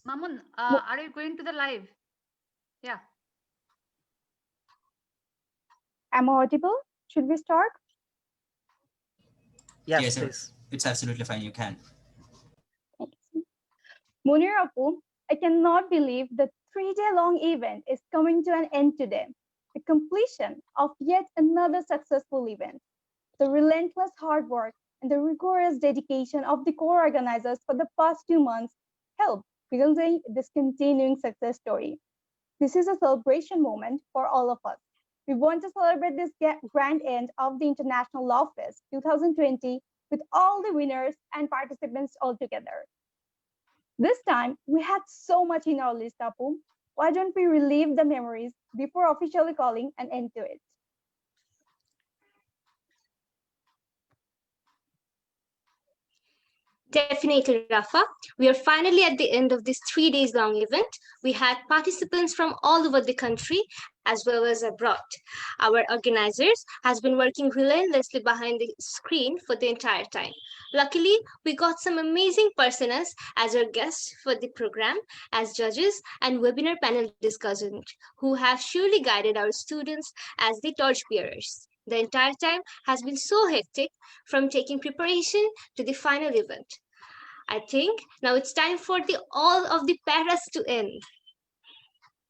Mamun, Mo- are you going to the live? Yeah. Am I audible? Should we start? Yes, Yes, please. it's absolutely fine. You can. Munir Apu, I cannot believe the 3-day long event is coming to an end today. The completion of yet another successful event. The relentless hard work and the rigorous dedication of the core organizers for the past 2 months helped building this continuing success story. This is a celebration moment for all of us. We want to celebrate this grand end of the International Law Fest 2020 with all the winners and participants all together. This time, we had so much in our list, Apu. Why don't we relive the memories before officially calling an end to it? Definitely, Rafa. We are finally at the end of this 3 days long event. We had participants from all over the country as well as abroad. Our organizers has been working relentlessly behind the screen for the entire time. Luckily, we got some amazing personas as our guests for the program, as judges and webinar panel discussants who have surely guided our students as the torchbearers. The entire time has been so hectic from taking preparation to the final event. I think now it's time for the all of the paras to end.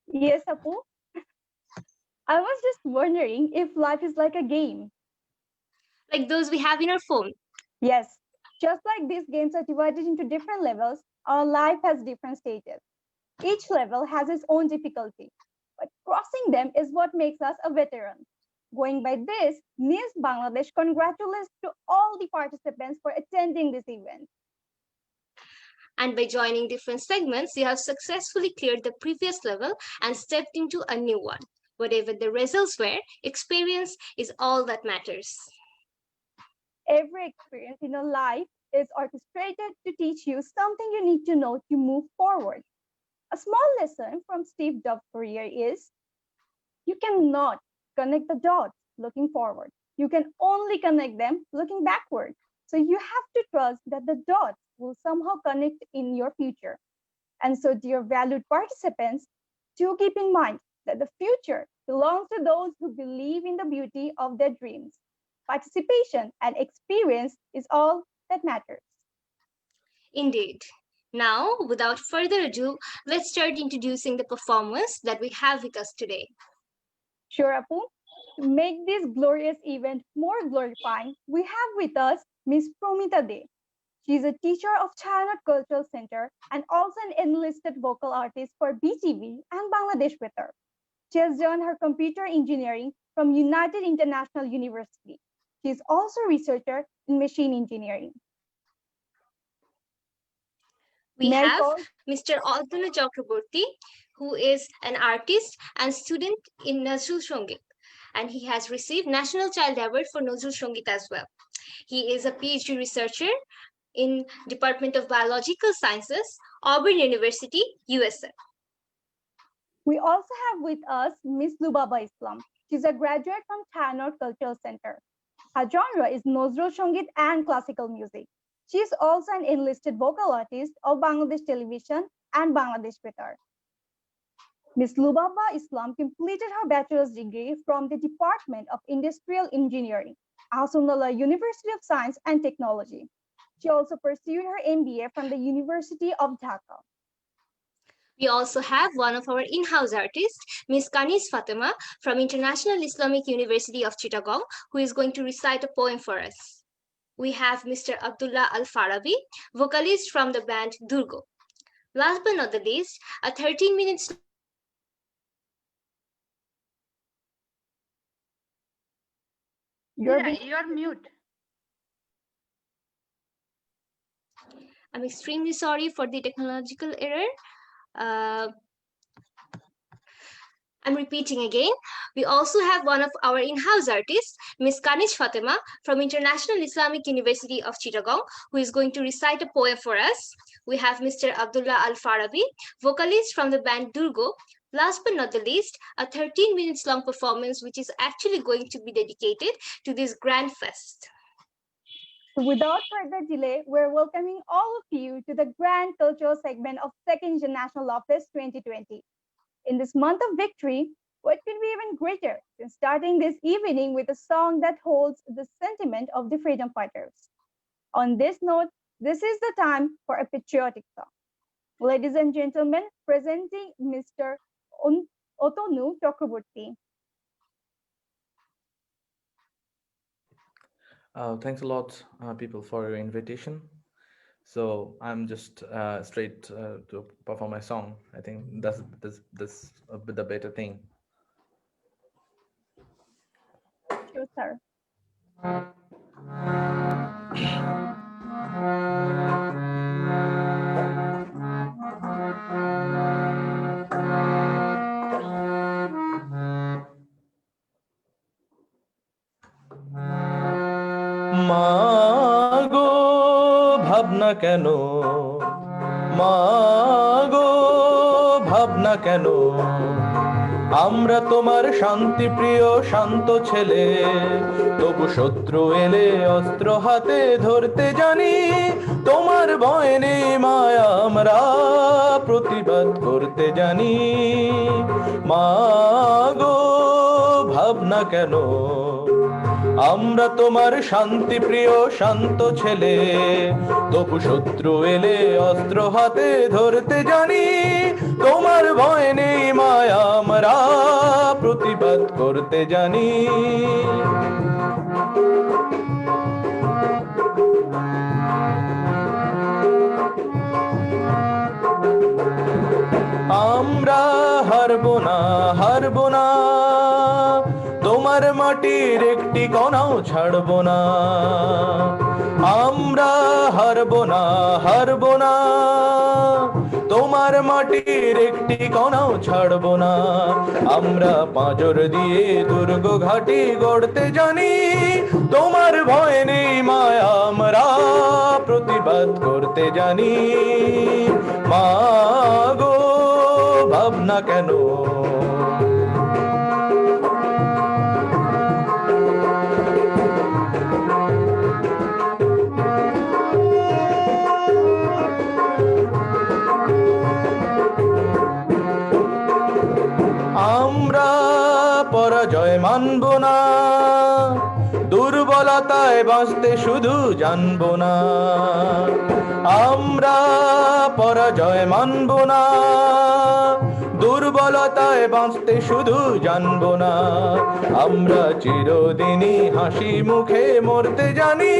Yes, Apu. I was just wondering if life is like a game. Like those we have in our phone. Yes, just like these games are divided into different levels, our life has different stages. Each level has its own difficulty, but crossing them is what makes us a veteran. Going by this, Miss Bangladesh congratulates to all the participants for attending this event. And by joining different segments, you have successfully cleared the previous level and stepped into a new one. Whatever the results were, experience is all that matters. Every experience in a life is orchestrated to teach you something you need to know to move forward. A small lesson from Steve Jobs' career is you cannot connect the dots looking forward. You can only connect them looking backward. So you have to trust that the dots will somehow connect in your future. And so, dear valued participants, do keep in mind that the future belongs to those who believe in the beauty of their dreams. Participation and experience is all that matters. Indeed. Now, without further ado, let's start introducing the performers that we have with us today. Sure, Apu. To make this glorious event more glorifying, we have with us Miss Promita De. She is a teacher of China Cultural Center and also an enlisted vocal artist for BTV and Bangladesh Weather. She has done her computer engineering from United International University. She is also a researcher in machine engineering. We May I have call- Mr. Altuna Chakraborty, who is an artist and student in Nazrul Shongit, and he has received National Child Award for Nazrul Shongit as well. He is a PhD researcher in Department of Biological Sciences, Auburn University, USA. We also have with us Miss Lubaba Islam. She's a graduate from Tanor Cultural Center. Her genre is Nozrul Shongit and classical music. She is also an enlisted vocal artist of Bangladesh Television and Bangladesh Betar. Ms. Lubaba Islam completed her bachelor's degree from the Department of Industrial Engineering, Ahsanullah University of Science and Technology. She also pursued her MBA from the University of Dhaka. We also have one of our in-house artists, Ms. Kanis Fatima from International Islamic University of Chittagong, who is going to recite a poem for us. We have Mr. Abdullah Al-Farabi, vocalist from the band Durgo. Last but not the least, a 13 minutes You're mute. I'm extremely sorry for the technological error. Uh, I'm repeating again. We also have one of our in-house artists, Ms. Kanish Fatima from International Islamic University of Chittagong, who is going to recite a poem for us. We have Mr. Abdullah Al-Farabi, vocalist from the band Durgo. Last but not the least, a 13 minutes long performance, which is actually going to be dedicated to this grand fest. So without further delay, we're welcoming all of you to the grand cultural segment of Second International Law Fest 2020. In this month of victory, what could be even greater than starting this evening with a song that holds the sentiment of the freedom fighters? On this note, this is the time for a patriotic song. Ladies and gentlemen, presenting Mr. Otonu Chakraborty. Thanks a lot, people, for your invitation. So I'm just straight to perform my song. I think that's the better thing. Sure, sir. মাগো ভাবনা কেন, মাগো ভাবনা কেন, আমরা তোমার শান্তি প্রিয় শান্ত ছেলে, তবু শত্রু এলে অস্ত্র হাতে ধরতে জানি, তোমার ভয় নেই মায়া আমরা প্রতিবাদ করতে জানি। মাগো ভাবনা কেন, আমরা তোমার শান্তি প্রিয় শান্ত ছেলে, তবু শত্রু এলে অস্ত্র হাতে ধরতে জানি, তোমার ভয় নেই মায়া আমরা প্রতিবাদ করতে জানি। আমরা হারবো না, হারবো না, তোমার মাটির একটি কণাও ছাড়বো না। আমরা হারবো না, হারবো না, তোমার মাটির একটি কণাও ছাড়বো না। আমরা পাঁজর দিয়ে দুর্গ ঘাটি গড়তে জানি, তোমার ভয় নেই মায়া আমরা প্রতিবাদ করতে জানি। মাগো ভাবনা কেন, আমরা পরাজয় মানব না, দুর্বলতায় বাঁচতে শুধু জানবো না। আমরা পরাজয় মানব না, দুর্বলতায় বাঁচতে শুধু জানবো না। আমরা চিরদিনই হাসি মুখে মরতে জানি,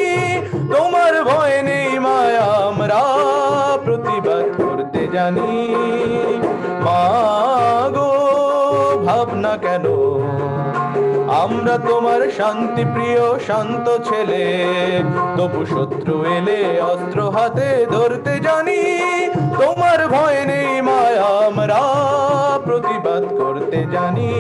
তোমার ভয় নেই মায়া আমরা প্রতিবাদ করতে জানি। মাগো ভাবনা কেন, আমরা তোমার শান্তি প্রিয় শান্ত ছেলে, তবু শত্রু এলে অস্ত্র হাতে ধরতে জানি, তোমার ভয় নেই মায়া আমরা প্রতিবাদ করতে জানি।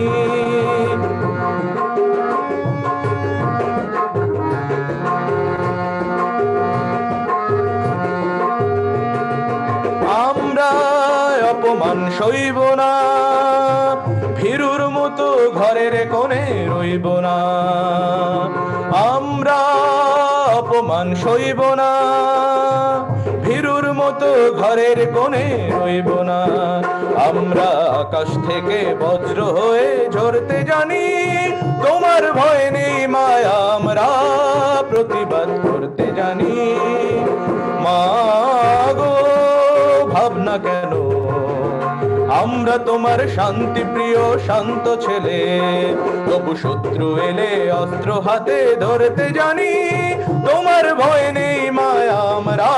আমরা অপমান সইব না, ভীরুর মতো ঘরের কোণে রইব না। আমরা অপমান সইব না, ভীরুর মতো ঘরের কোণে রইব না। আমরা আকাশ থেকে বজ্র হয়ে ঝরতে জানি, তোমার ভয় নেই মায়া আমরা প্রতিবাদ করতে জানি। মাগো ভাবনা কেন, আমরা তোমার শান্তি প্রিয় শান্ত ছেলে, তবু শত্রু এলে অস্ত্র হাতে ধরতে জানি, তোমার ভয় নেই মায়া আমরা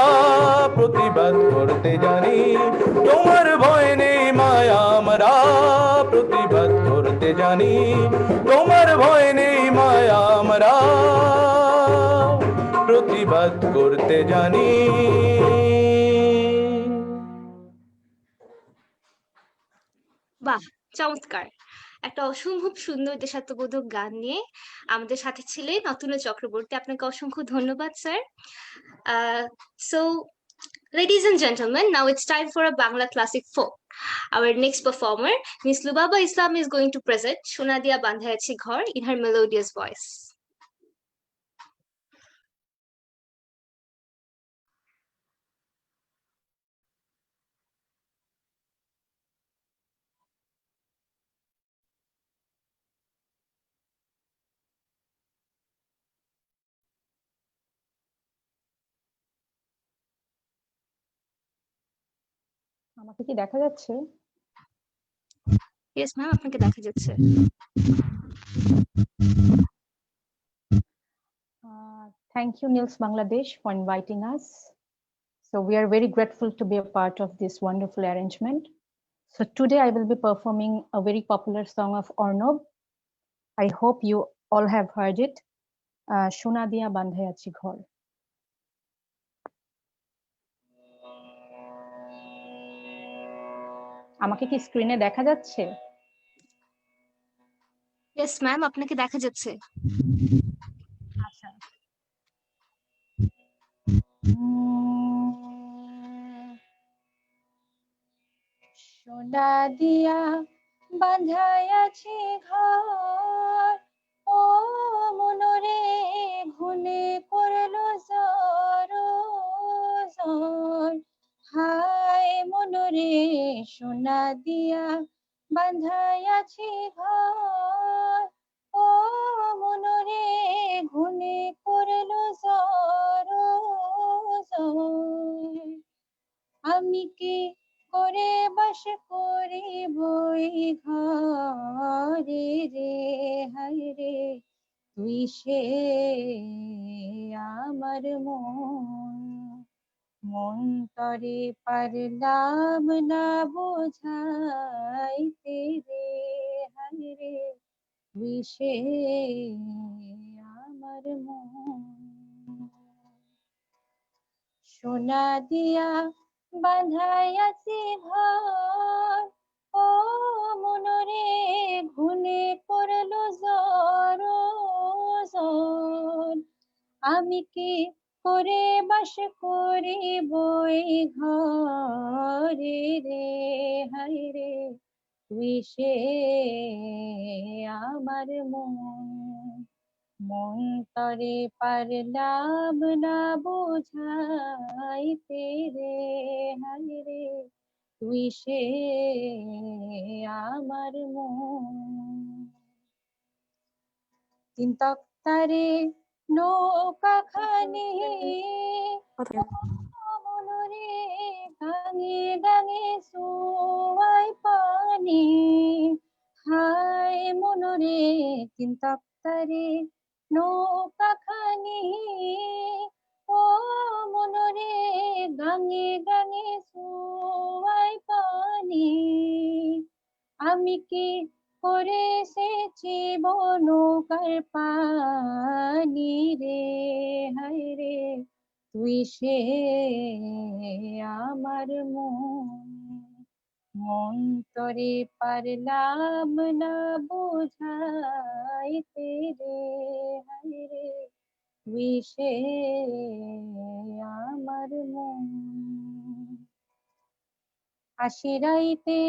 প্রতিবাদ করতে জানি। তোমার ভয় নেই মায়া আমরা প্রতিবাদ করতে জানি, তোমার ভয় নেই মায়া আমরা প্রতিবাদ করতে জানি। বাহ, চমৎকার! একটা অসম্ভব সুন্দর দেশাত্মবোধক গান নিয়ে আমাদের সাথে ছিলেন অতনু চক্রবর্তী। আপনাকে অসংখ্য ধন্যবাদ sir. So, ladies and gentlemen, now it's time for a Bangla classic folk. Our next performer, Miss Lubaba Islam, is going to present Shona Dia Bandhayachi Ghor in her melodious voice. আমাকে কি দেখা যাচ্ছে? Yes, ma'am, আপনাকে দেখা যাচ্ছে। Thank you, Nils Bangladesh, for inviting us. So we are very grateful to be a part of this wonderful arrangement. So today I will be performing a very popular song of Arnab. I hope you all have heard it. Shona Diya Bandhe Achi Ghor. আমাকে কি স্ক্রিনে দেখা যাচ্ছে? Yes, ma'am, আপনাকে দেখা যাচ্ছে। আচ্ছা। সোনা দিয়া বাঁধাইয়াছি ঘর, ও মনরে ঘুনে করলো জর জর। হায় মনরে সোনা দিয়া বাঁধাইয়াছি ঘর, ও মনরে ঘুনে করলো জর জর। আমি কি করে বাস করি বই ঘরে রে, হায় রে তুই সে আমার মন তরে পারলাম না বোঝাইতে রে, হায় রে তুই সে আমার সোনা দিয়া বাঁধাইয়াছি ঘর, ও মনরে ঘুনে করলো জর জর। আমি কি করে বাস করি বই ঘরে রে, হায় রে তুই সে আমার মন তরে পারলাম না বোঝাইতে রে, হায় রে তুই সে আমার তিন তক্তারে নৌকা খানি, মনরে গাঙে গাঙে সোয়াই পানি। হায় মনরে তিন তক্তারে নৌকা খানি, ও মনরে গাঙে গাঙে সোয়াই পানি। আমি কি করে এসেছি নৌকার পানি রে, হায় রে তুই সে আমার মন তরে পারলাম না বোঝাইতে রে, হায় রে তুই সে আমার আশিরাইতে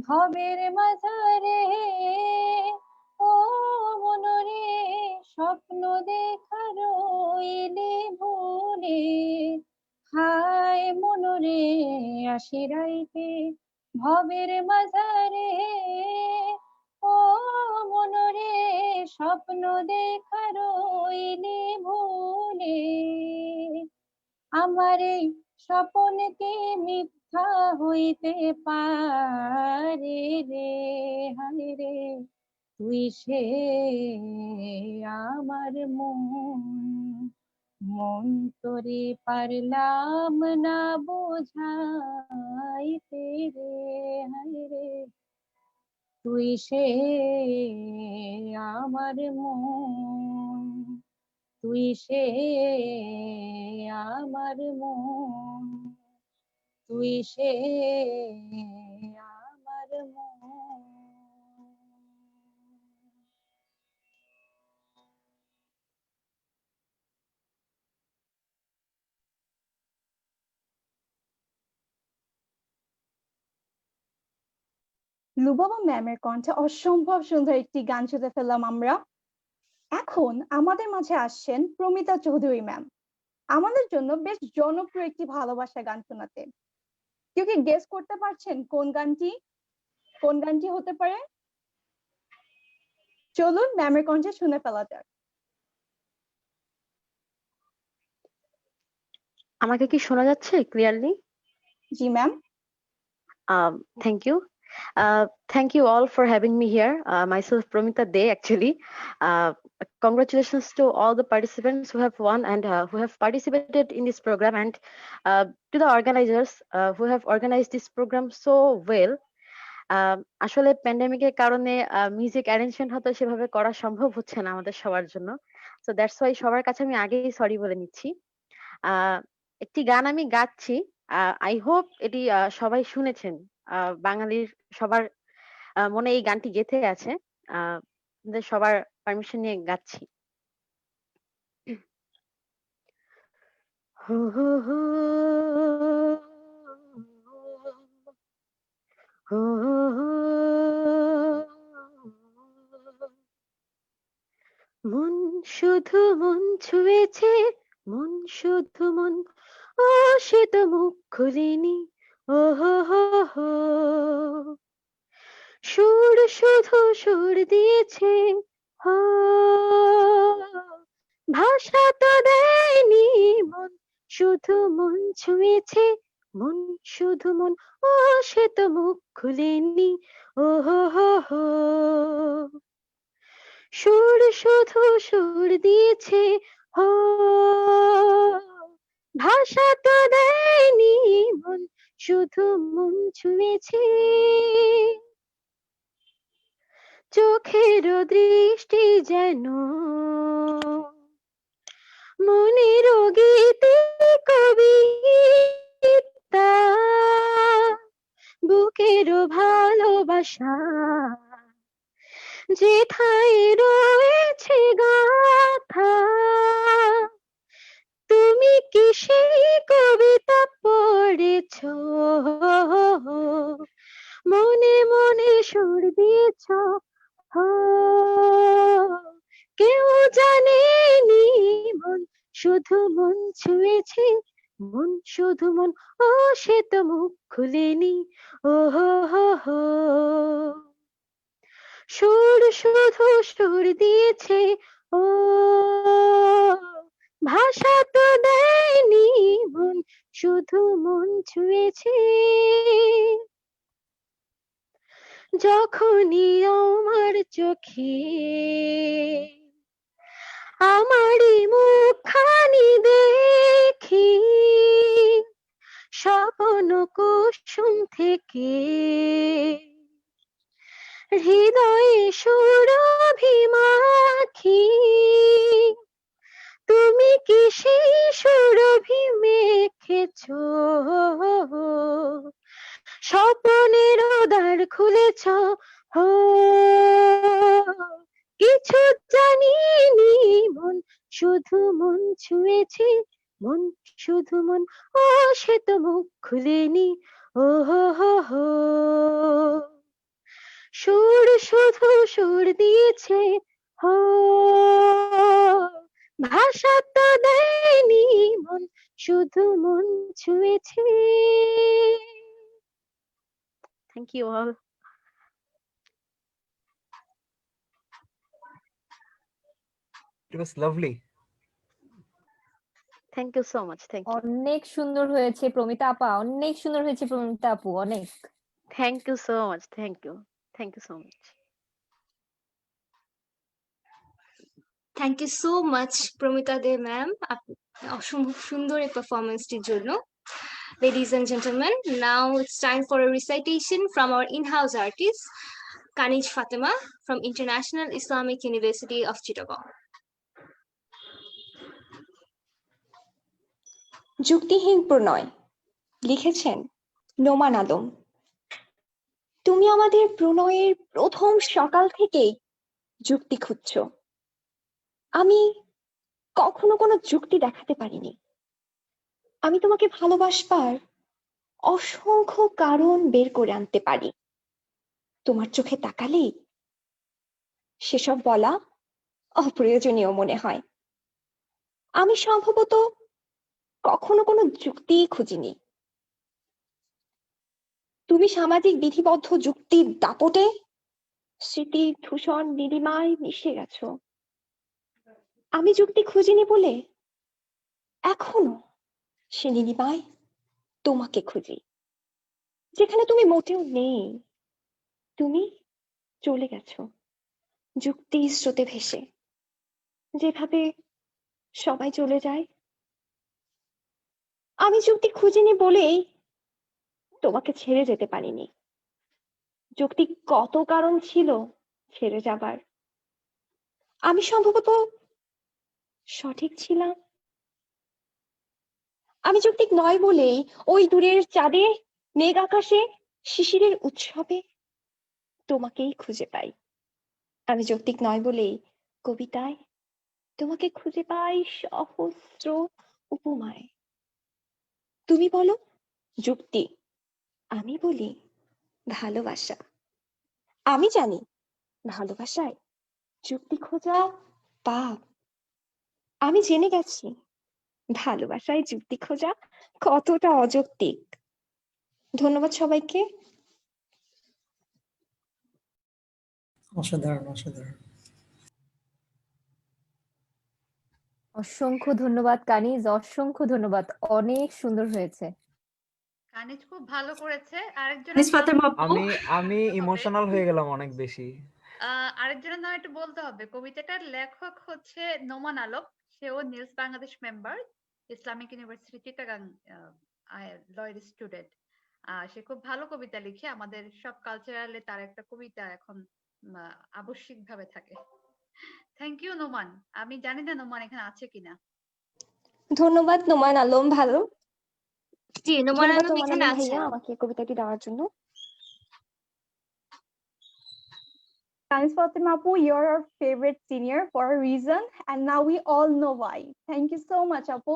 ভবের মাঝারে, ও মনরে স্বপ্ন দেখা রইলে ভুলে। হায় মনরে আশিরাইতে ভবের মাঝারে, ও মনরে স্বপ্ন দেখা রইলে ভুলে। আমার এই স্বপন কি মিথ্যা হইতে পারে রে, হায় রে তুই সে আমার মন তোরে পারলাম না বোঝাইতে রে, হায় রে তুই সে আমার তুই সে আমার তুই সে আমার লুবাবা ম্যামের কণ্ঠে অসম্ভব সুন্দর একটি গান শুনতে ফেললাম আমরা। এখন আমাদের মাঝে আসছেন প্রমিতা চৌধুরী ম্যাম, আমাদের জন্য বেশ জনপ্রিয় একটি ভালোবাসা গান শোনাতে। কেউ কি গেস করতে পারছেন কোন গানটি হতে পারে? চলুন ম্যামের কণ্ঠে শুনে ফেলা যাক। আমাকে কি শোনা যাচ্ছে clearly? G ma'am. Thank you. Thank you all for having me here. Myself, Promita De, actually. Congratulations to all the participants who have won and who have participated in this program, and to the organizers who have organized this program so well. আসলে প্যান্ডেমিকের কারণে music arrangement হয়তো সেভাবে করা সম্ভব হচ্ছে না আমাদের সবার জন্য, সো দ্যাটস ওয়াই সবার কাছে আমি আগেই সরি বলে নিচ্ছি। একটি গান আমি গাচ্ছি, আই হোপ এটি সবাই শুনেছেন। বাঙালির সবার মনে এই গানটি গেঁথে আছে, আপনাদের সবার পারমিশন নিয়ে গাচ্ছি। হো হো হো হো হো, মন শুধু মন ছুঁয়েছে, মন শুধু মন, ও সে তো মুখ খুলিনি, ও হো হো হো, সুর শুধু সুর দিয়েছে, হো, ভাষা তো দেয়নি, মন শুধু মন ছুঁয়েছে, মন শুধু মন, ও সে তো মুখ খুলেনি, ও হো হো হো, সুর শুধু সুর দিয়েছে, হো, ভাষা তো দেয়নি, মন শুধু মন ছুঁয়েছে, চোখের দৃষ্টি যেন মনের গীতি কবিতা, বুকের ভালোবাসা যেথায় রয়েছে গাথা, তুমি কি সেই কবিতা পড়েছ, মনে মনে সুর দিয়েছ, কেউ জানেনি, মন শুধু মন ছুঁয়েছে, মন শুধু মন, ও সে তো মুখ খুলেনি, ও হো হো হো, সুর শুধু সুর দিয়েছে, ও ভাষা তো দেয়নি, মন শুধু মন ছুঁয়েছে, যখনই আমার চোখে আমারই মুখখানি দেখি, স্বপ্ন কুসুম থেকে হৃদয়ে সুরভি মাখি, তুমি কি সেই সুরভি মেখেছ, স্বপ্নের দ্বার খুলেছ, হো, কিছু জানিনি, মন শুধু মন ছুঁয়েছে, মন শুধু মন, ও সে তো মুখ খুলেনি, ও হো হো হো, সুর শুধু সুর দিয়েছে, হো, ভাষা তো দেয়নি, মন শুধু মন ছুঁয়েছে। Thank you all. It was lovely. Thank you so much. Thank you. অনেক সুন্দর হয়েছে প্রমিতা আপা, অনেক সুন্দর হয়েছে প্রমিতা আপু, অনেক। Thank you so much. Thank you. Thank you so much. Thank you so much, Promita De ma'am, অসম্ভব সুন্দর এই পারফরম্যান্সটির জন্য। Ladies and gentlemen, now it's time for a recitation from our in-house artist, Kanij Fatima from International Islamic University of Chittagong. যুক্তিহীন প্রণয়, লিখেছেন নোমান আলম। তুমি আমাদের প্রণয়ের প্রথম সকাল থেকেই যুক্তি খুঁজছ। আমি কখনো কোনো যুক্তি দেখাতে পারিনি। আমি তোমাকে ভালোবাসবার অসংখ্য কারণ বের করে আনতে পারি। তোমার চোখে তাকালেই সেসব বলা অপ্রয়োজনীয় মনে হয়। আমি সম্ভবত কখনো কোনো যুক্তি খুঁজিনি। তুমি সামাজিক বিধিবদ্ধ যুক্তির দাপটে স্মৃতি ধূসর নীলিমায় মিশে গেছো। আমি যুক্তি খুঁজিনি বলে এখনো সে নীলিমায় তোমাকে খুঁজি। যেখানে তুমি মোটেও নেই। তুমি চলে গেছো যুক্তির স্রোতে ভেসে, যেভাবে সবাই চলে যায়। আমি যুক্তি খুঁজিনি বলেই তোমাকে ছেড়ে যেতে পারিনি। যুক্তি কত কারণ ছিল ছেড়ে যাবার, আমি সম্ভবত সঠিক ছিলাম। আমি যৌক্তিক নয় বলেই ওই দূরের চাঁদে, মেঘ আকাশে, শিশিরের উৎসবে তোমাকেই খুঁজে পাই। আমি যৌক্তিক নয় বলেই কবিতায় তোমাকে খুঁজে পাই সহস্র উপমায়। তুমি বলো যুক্তি, আমি বলি ভালোবাসা। আমি জানি ভালোবাসায় যুক্তি খোঁজা পাপ। আমি জেনে গেছি ভালোবাসায় যুক্তি খোঁজা কতটা অযৌক্তিক। ধন্যবাদ সবাইকে। অসাধারণ অসাধারণ। অসংখ্য ধন্যবাদ কানিজ, অসংখ্য ধন্যবাদ, অনেক সুন্দর হয়েছে। কানিজ খুব ভালো করেছে। মিস ফাতেমা আপু, আমি ইমোশনাল হয়ে গেলাম অনেক বেশি। আরেকজনের নাম একটু বলতে হবে। কবিতাটার লেখক হচ্ছে নোমান আলম, সেও নিলস Bangladesh member, Islamic University Chittagong লয়ের স্টুডেন্ট। সে খুব ভালো কবিতা লিখে। আমাদের সব কালচারালে তার একটা কবিতা এখন আবশ্যিকভাবে থাকে। Thank you Noman. আমি জানি না নোমান এখানে আছে কিনা। ধন্যবাদ নোমান আলম ভালো। জি নোমান ধন্যবাদ আলম নোমান এখানে আলম আছে। ভাইয়া আমাকে কবিতাটি দেওয়ার জন্য। Thanks, Fatima Apu. You're our favorite senior for a reason, and now we all know why. Thank you so much, Apu.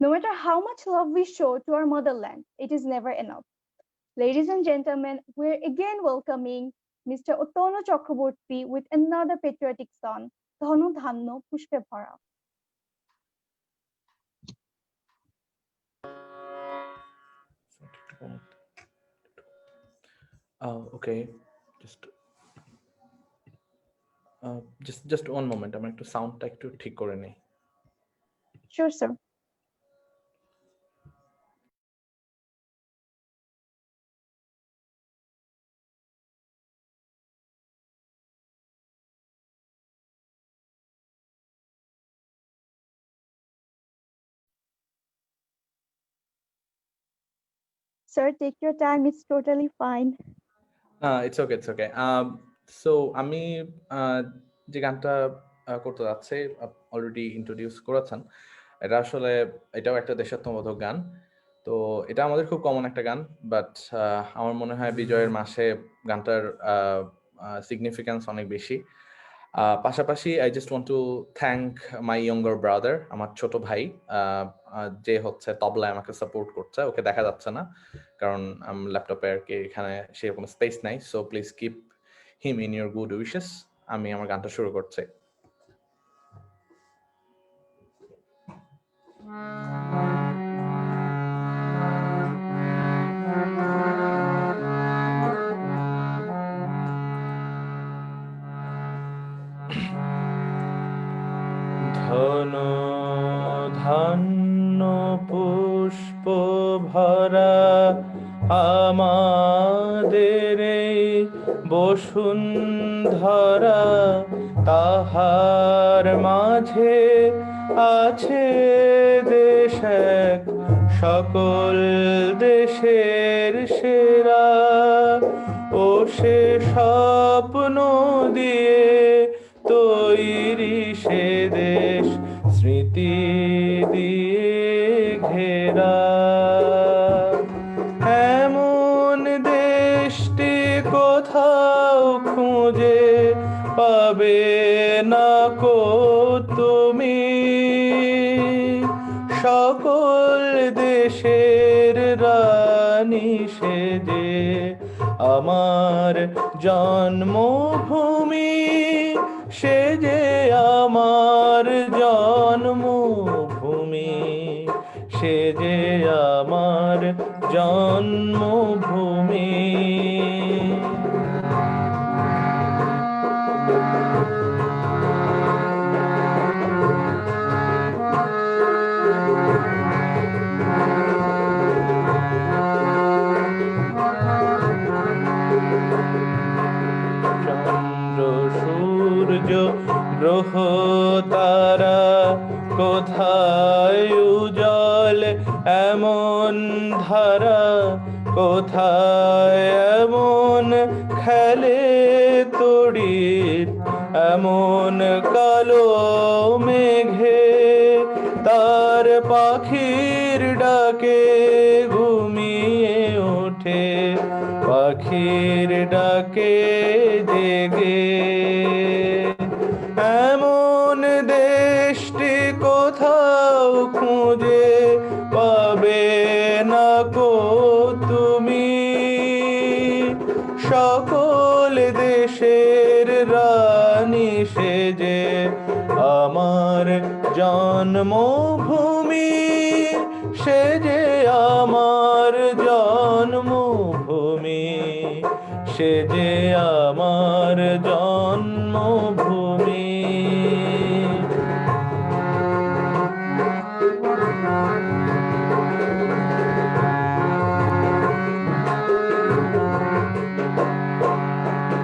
No matter how much love we show to our motherland, it is never enough. Ladies and gentlemen, we're again welcoming Mr. Otono Chakraborty with another patriotic song, Dhanu Dhanno Pushpe Bhara. Okay, just one moment. আমার একটু সাউন্ডটা একটু ঠিক করে নেই। Sure, sir. Sir, take your time. It's totally fine. It's okay, it's okay. So আমি যে গানটা করতে যাচ্ছি অলরেডি ইন্ট্রোডিউস করেছেন। এটা আসলে এটাও একটা দেশাত্মবোধক গান। তো এটা আমাদের খুব কমন একটা গান, বাট আমার মনে হয় বিজয়ের মাসে গানটার সিগনিফিক্যান্স অনেক বেশি। পাশাপাশি I just want to thank my younger brother, আমার ছোট ভাই, যে হচ্ছে তবলায় আমাকে সাপোর্ট করছে। ওকে দেখা যাচ্ছে না কারণ ল্যাপটপে আর কি এখানে সেরকম স্পেস নাই। So please keep him in your good wishes. আমি আমার গানটা শুরু করছি। ধন ধান্য পুষ্প ভরা আমাদের এই বসুন্ধরা, তাহার মাঝে আছে দেশ এক, সকল দেশের সেরা। ও সে স্বপ্ন দিয়ে তৈরি সে দেশ, স্মৃতি দিয়ে ঘেরা। এমন দেশটি কোথাও খুঁজে পাবে না কো তুমি, সকল দেশের রানী সেজে আমার জন্মভূমি, সে যে আমার জন্মভূমি, সে যে আমার জন্মভূমি। এমন ধারা কোথায় এমন খেলে তড়িৎ এমন কালো মেঘে তার পাখির ডাকে ঘুমিয়ে ওঠে পাখির ডাকে জেগে এমন দেশটি কোথাও খুঁজে পাবে না কো তুমি সকল দেশের রানী সেজে আমার জন্মভূমি সেজে আমার জন্মভূমি সেজে আমার জন্মভূমি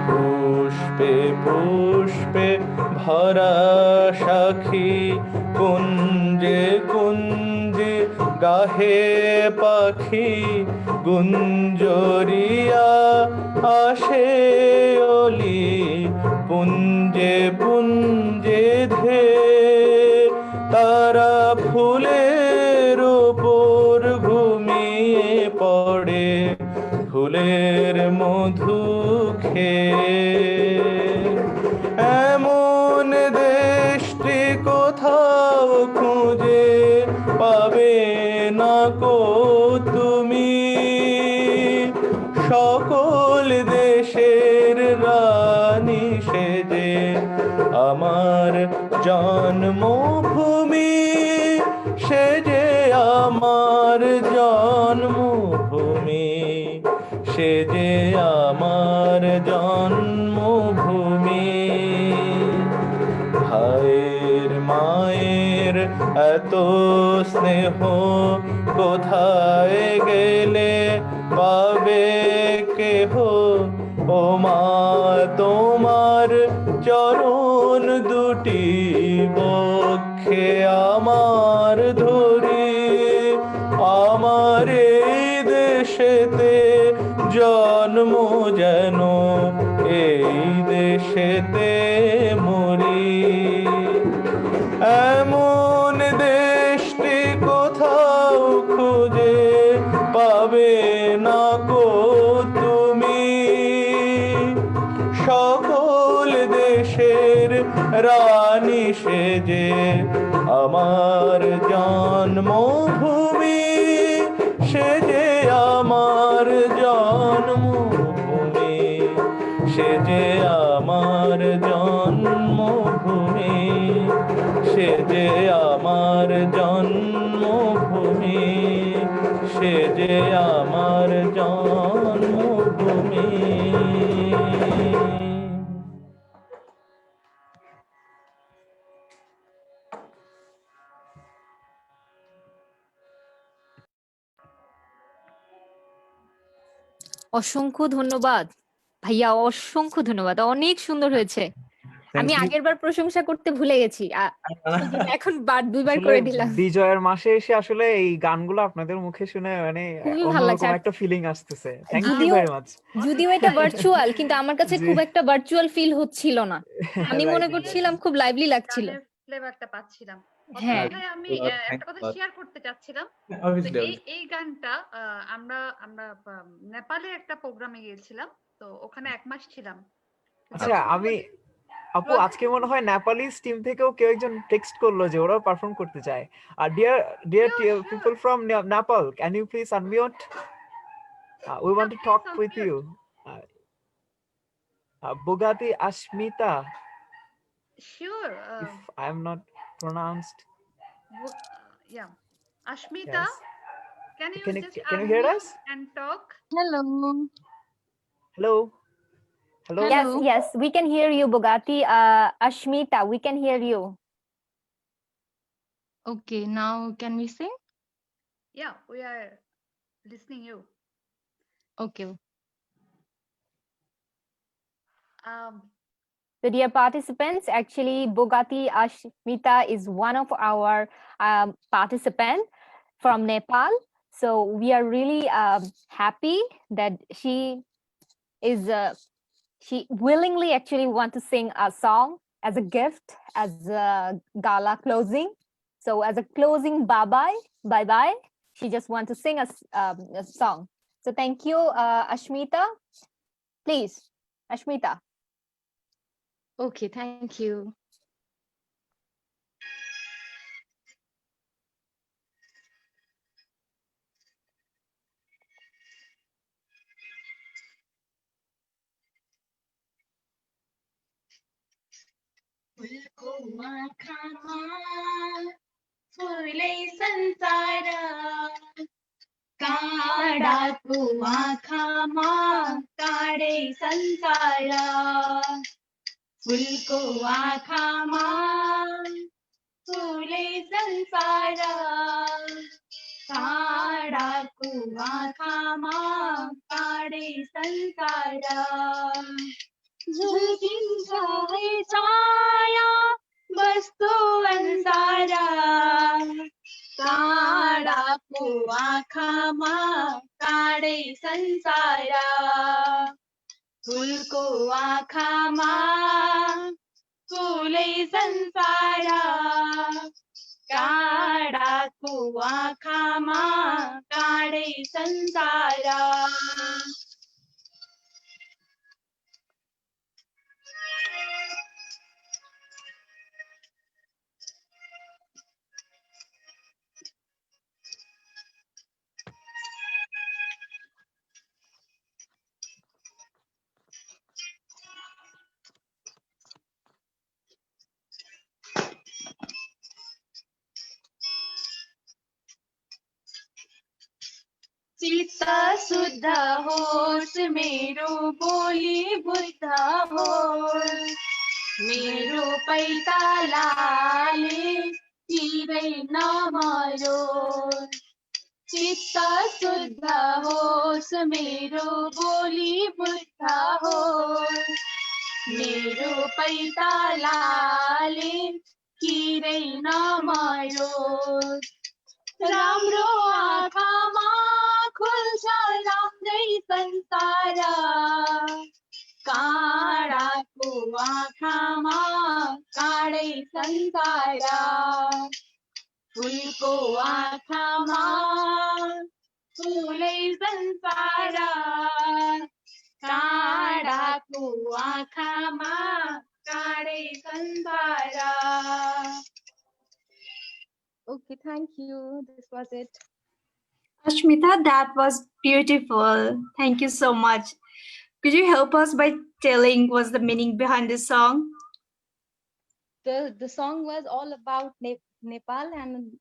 পুষ্পে পুষ্পে ভরা সাখী কুঞ্জে কুঞ্জে গাহে পাখি গুঞ্জরিয়া আসে অলি পুঞ্জে পুঞ্জে ধে তারা ফুলের উপর ঘুমিয়ে পড়ে ফুলের মধু খেয়ে এমন দেশটি কোথাও খুঁজে পাবে না কো তুমি সকল দেশের রানী সেজে আমার জন্মভূমি সেজে আমার জন্মভূমি সেজে আমার জন্মভূমি ভাইয়ের মায়ের এত স্নেহ কোথায় গেলে পাবে কেহ ও মা তোমার চরণ দুটি বক্ষে আমার ধরি আমার এই দেশেতে জন্ম যেন এই দেশেতে মরি এমন দেশটি কোথাও খুঁজে পাবে না কো তুমি সকল দেশের রানী সেজে আমার জন্মভূমি সেজে আমার জন্মভূমি সেজে আমার জন্মভূমি সেজে আমার জন্মভূমি সেজে আমার জন্মভূমি অসংখ্য ধন্যবাদ ভাইয়া, অসংখ্য ধন্যবাদ, অনেক সুন্দর হয়েছে। আমি Thank you. আগের বার প্রশংসা করতে ভুলে গেছি, সেজন্য এখন দুইবার আসলে করে দিলাম। বিজয়ের মাসে এসে আসলে এই গানগুলো আপনাদের মুখে শুনে মানে খুবই ভালো লাগছে। অন্যরকম আর একটা ফিলিং আসতেছে। থ্যাংক ইউ যদিও ভেরি মাচ। যদিও এটা ভার্চুয়াল, কিন্তু আমার কাছে জি। খুব একটা ভার্চুয়াল ফিল হচ্ছিল না। আমি মনে Right. করছিলাম খুব লাইভলি লাগছিল। গানের ফ্লেভারটা পাচ্ছিলাম। হ্যাঁ। ভাই আমি একটা কথা শেয়ার করতে চাচ্ছিলাম। তো Obviously. এই গানটা আমরা আমরা নেপালে একটা প্রোগ্রামে গিয়েছিলাম। তো ওখানে 1 মাস ছিলাম। তো আচ্ছা তখন আমি আপু প্রথম আজকে মনে হয় নেপালিজ টিম থেকেও কেউ একজন টেক্সট করলো যে ওরাও পারফর্ম করতে চায়। আর dear Sure, people sure. From Nepal, can you please unmute? We want to please talk with unmute. you. Bugatti Ashmita, Sure. if I am not pronounced. Yeah. Ashmita, Yes. can you Can you- just can you hear unmute us? and talk? Hello. Hello. Hello. Yes, yes, we can hear you, Bugatti. Ashmita, we can hear you. Okay, now can we sing? Yeah, we are listening you. Okay. So dear participants, actually Bugatti Ashmita is one of our participants. from Nepal. So we are really happy that she is she willingly actually want to sing a song as a gift, as a gala closing. So as a closing bye bye, she just want to sing a song. So thank you, Ashmita. Please, Ashmita. Okay, thank you. फुलको आँखामा फुलै संसार काँडाको आँखामा काँडै संसार फुलको आँखामा फुलै संसार काँडाको आँखामा काँडै संसार झुल्किन्छ है छाया वस्तु अनुसार काँडाको आँखामा काँडै संसार फुलको आँखामा फुलै संसार काँडाको आँखामा काँडै संसार चित्त शुद्ध होस् मेरो बोली बुद्ध होस् मेरो पैतालाले चिरै नमरोस् चित्त शुद्ध होस् मेरो बोली बुद्ध होस् मेरो पैतालाले चिरै नमरोस् राम्रो आँखामा खुल्छ राम्रै संसार काँडाको आँखामा काँडै संसार फुलको आँखामा फुलै संसार काँडाको आँखामा काँडै संसार Okay, thank you. This was it. Ashmita, that was beautiful. Thank you so much. Could you help us by telling what's the meaning behind this song? The song was all about Nepal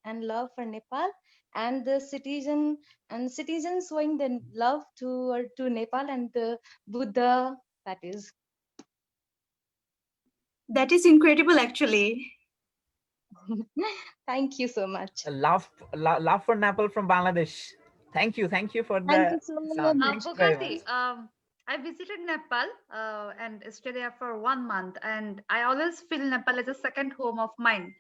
and love for Nepal, and the citizens showing the love to Nepal and the Buddha, that is. That is incredible, actually. Thank you so much. Love for Nepal from Bangladesh. Thank you for Thank the you so song. much. Thanks very Bogati, much. I visited Nepal and stayed there for 1 month, and I always feel Nepal as a second home of mine.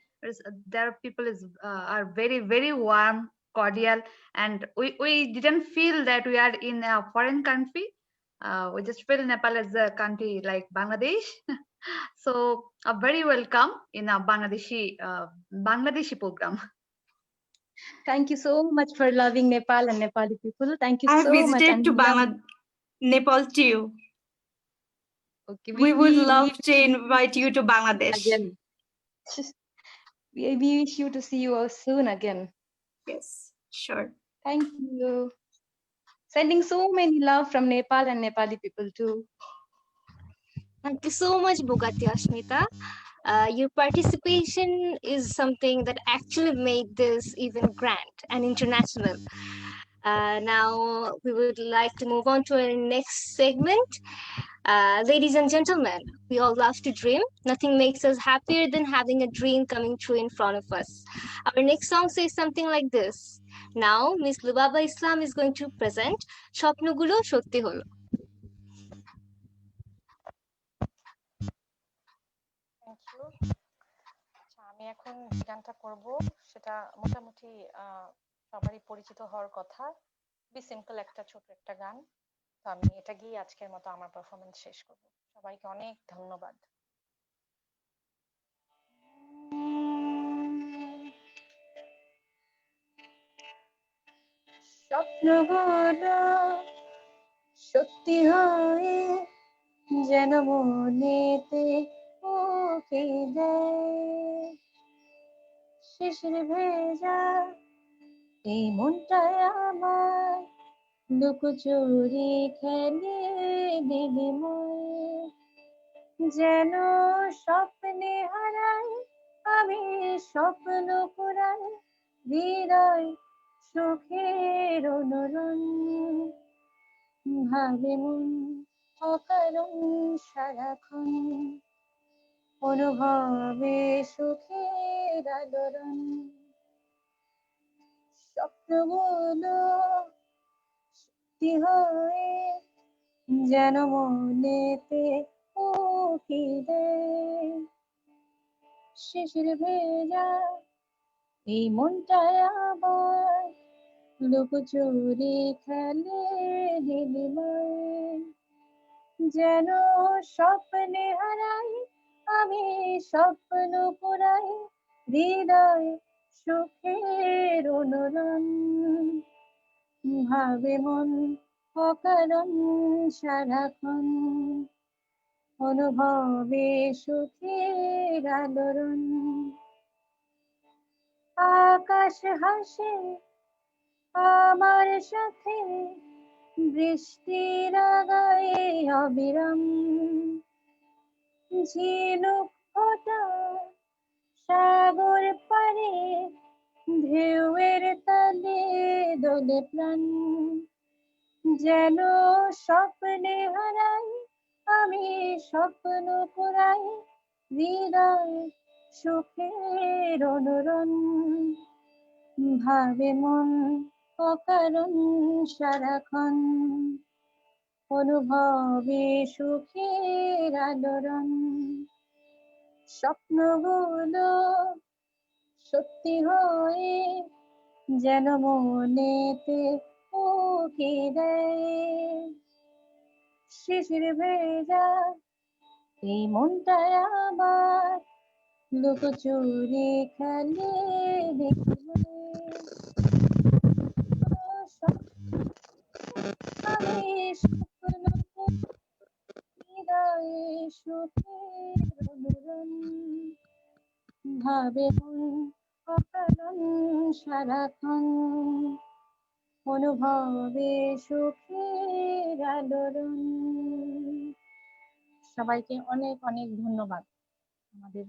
Their people are very, very warm, cordial, and we didn't feel that we are in a foreign country. We just feel Nepal as a country like Bangladesh. So very welcome in a Bangladeshi program. Thank you so much for loving Nepal and Nepali people. Thank you I have so much. visited and to we love- Nepal too. Okay, We would love to invite you to Bangladesh. again. We wish you to see you all soon again. Yes, sure. Thank you. Sending so many love from Nepal and Nepali people too. Thank you so much, Bogati Ashmita. Your participation is something that actually made this event grand and international. Now we would like to move on to our next segment. Ladies and gentlemen, we all love to dream. Nothing makes us happier than having a dream coming true in front of us. Our next song says something like this. Now, Miss Lubaba Islam is going to present স্বপ্নগুলো সত্যি হলো। Thank you. আচ্ছা, আমি এখন যে গানটা করব সেটা মোটামুটি সবারই পরিচিত হওয়ার কথা, খুবই সিম্পল একটা ছোট একটা গান। তো আমি এটা গিয়ে আজকের মতো আমার পারফরমেন্স শেষ করব। সবাইকে অনেক ধন্যবাদ। স্বপ্নগুলো সত্যি হয়ে যেন মনেতে উকি দেয়, শিশির ভেজা এই মনটায় আমার লুকোচুরি খেলে দিদিময়, যেন স্বপ্নে হারাই আমি স্বপ্ন পুরাই, হৃদয় সুখের অনুরণ, ভাবে মন অকারণ সারাক্ষণ, অনুভবে সুখের আলোড়ন। স্বপ্নগুলো সত্যি হয়ে যেন মনেতে উকি দেয়, শিশির ভেজা এই মনটায় আবার লুকোচুরি খেলে দিদিময়, যেন স্বপ্নে হারাই আমি স্বপ্ন পুরাই, হৃদয় সুখের অনুরণ, ভাবে মন অকারণ সারাক্ষণ, অনুভবে সুখের আলোড়ন। আকাশ হাসে আমার সাথে বৃষ্টির আগায় অবিরাম, ঝিনুক ফোটা সাগর পারে ঢেউয়ের তালে দোলে প্রাণ, যেন স্বপ্নে হারাই আমি স্বপ্ন পুরাই, হৃদয় সুখের অনুরণ, ভাবে মন অকারণ সারাক্ষণ, অনুভবে সুখের আলোড়ন। স্বপ্নগুলো সত্যি হয়ে যেন মনেতে উকি দেয়, শিশির ভেজা এই মনটায় আবার লুকোচুরি খেলে দেখবে, আমি স্বপ্ন হৃদয়ে সুখের অনুরণ, ভাবে মন অকারণ সারাক্ষণ, অনুভবে সুখের আলোড়ন। সবাইকে অনেক অনেক ধন্যবাদ আমাদের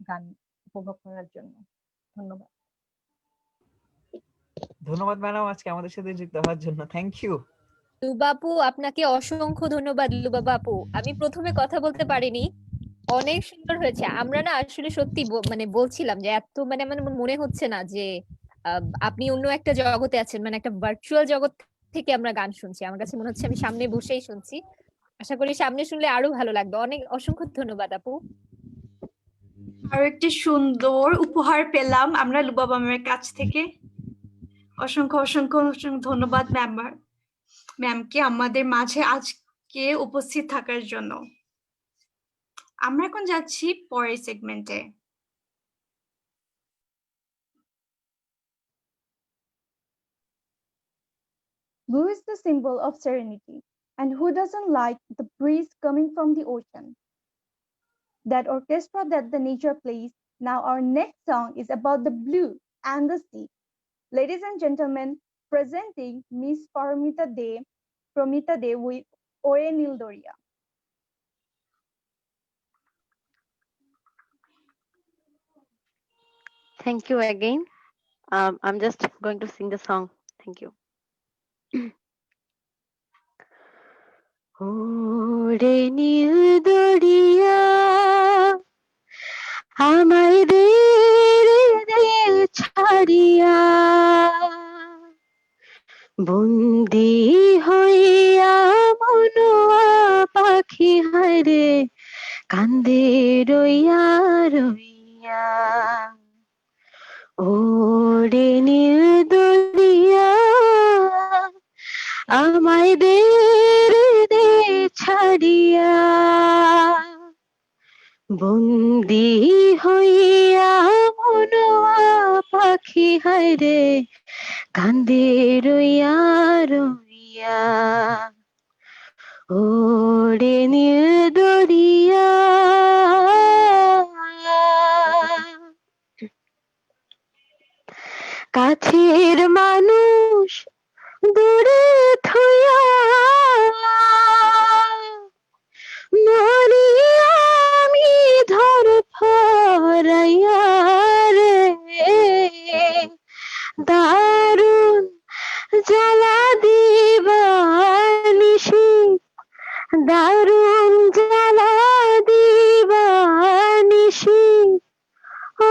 গান উপভোগ করার জন্য। ধন্যবাদ। ধন্যবাদ ম্যাডাম আজকে আমাদের সাথে যুক্ত হওয়ার জন্য। Thank you. লুবাপু, আপনাকে অসংখ্য ধন্যবাদ। লুবাপু, আমি প্রথমে কথা বলতে পারিনি, অনেক সুন্দর হয়েছে। আমরা না আসলে সত্যি মানে বলছিলাম যে এত মানে আমার মনে হচ্ছে না যে আপনি অন্য একটা জগতে আছেন, মানে একটা ভার্চুয়াল জগৎ থেকে আমরা গান শুনছি। আমার কাছে মনে হচ্ছে আমি সামনে বসেই শুনছি। আশা করি সামনে শুনলে আরো ভালো লাগবে। অনেক অসংখ্য ধন্যবাদ আপু। আর একটি সুন্দর উপহার পেলাম আমরা লুবাবা ম্যামের কাছ থেকে। অসংখ্য অসংখ্য অসংখ্য ধন্যবাদ ম্যামকে আমাদের মাঝে আজকে উপস্থিত থাকার জন্য। আমরা এখন যাচ্ছি পরের সেগমেন্টে। Blue is the symbol of serenity, and who doesn't like the breeze coming from the ocean? That orchestra that the nature plays. Now our next song is about the blue and the sea. Ladies and gentlemen, presenting Miss Promita De with Oye Nildoria. Thank you again. I'm just going to sing the song. Thank you. ওরে নীল দরিয়া আমায় দে ছাড়িয়া, বন্দি হইয়া মনোয়া পাখি হায়রে কান্দে রইয়া রইয়া। ওরে নীল আমায় দে ছাড়িয়া বন্দি হইয়া মনোয়া পাখি হায়রে কান্দে রইয়া রইয়া ওরে নীল দরিয়া কাছের মানুষ দূরে থইয়া মরি আমি ধর ফরাইয়া রে দারুণ জ্বালা দিবানিশি দারুণ জ্বালা দিবানিশি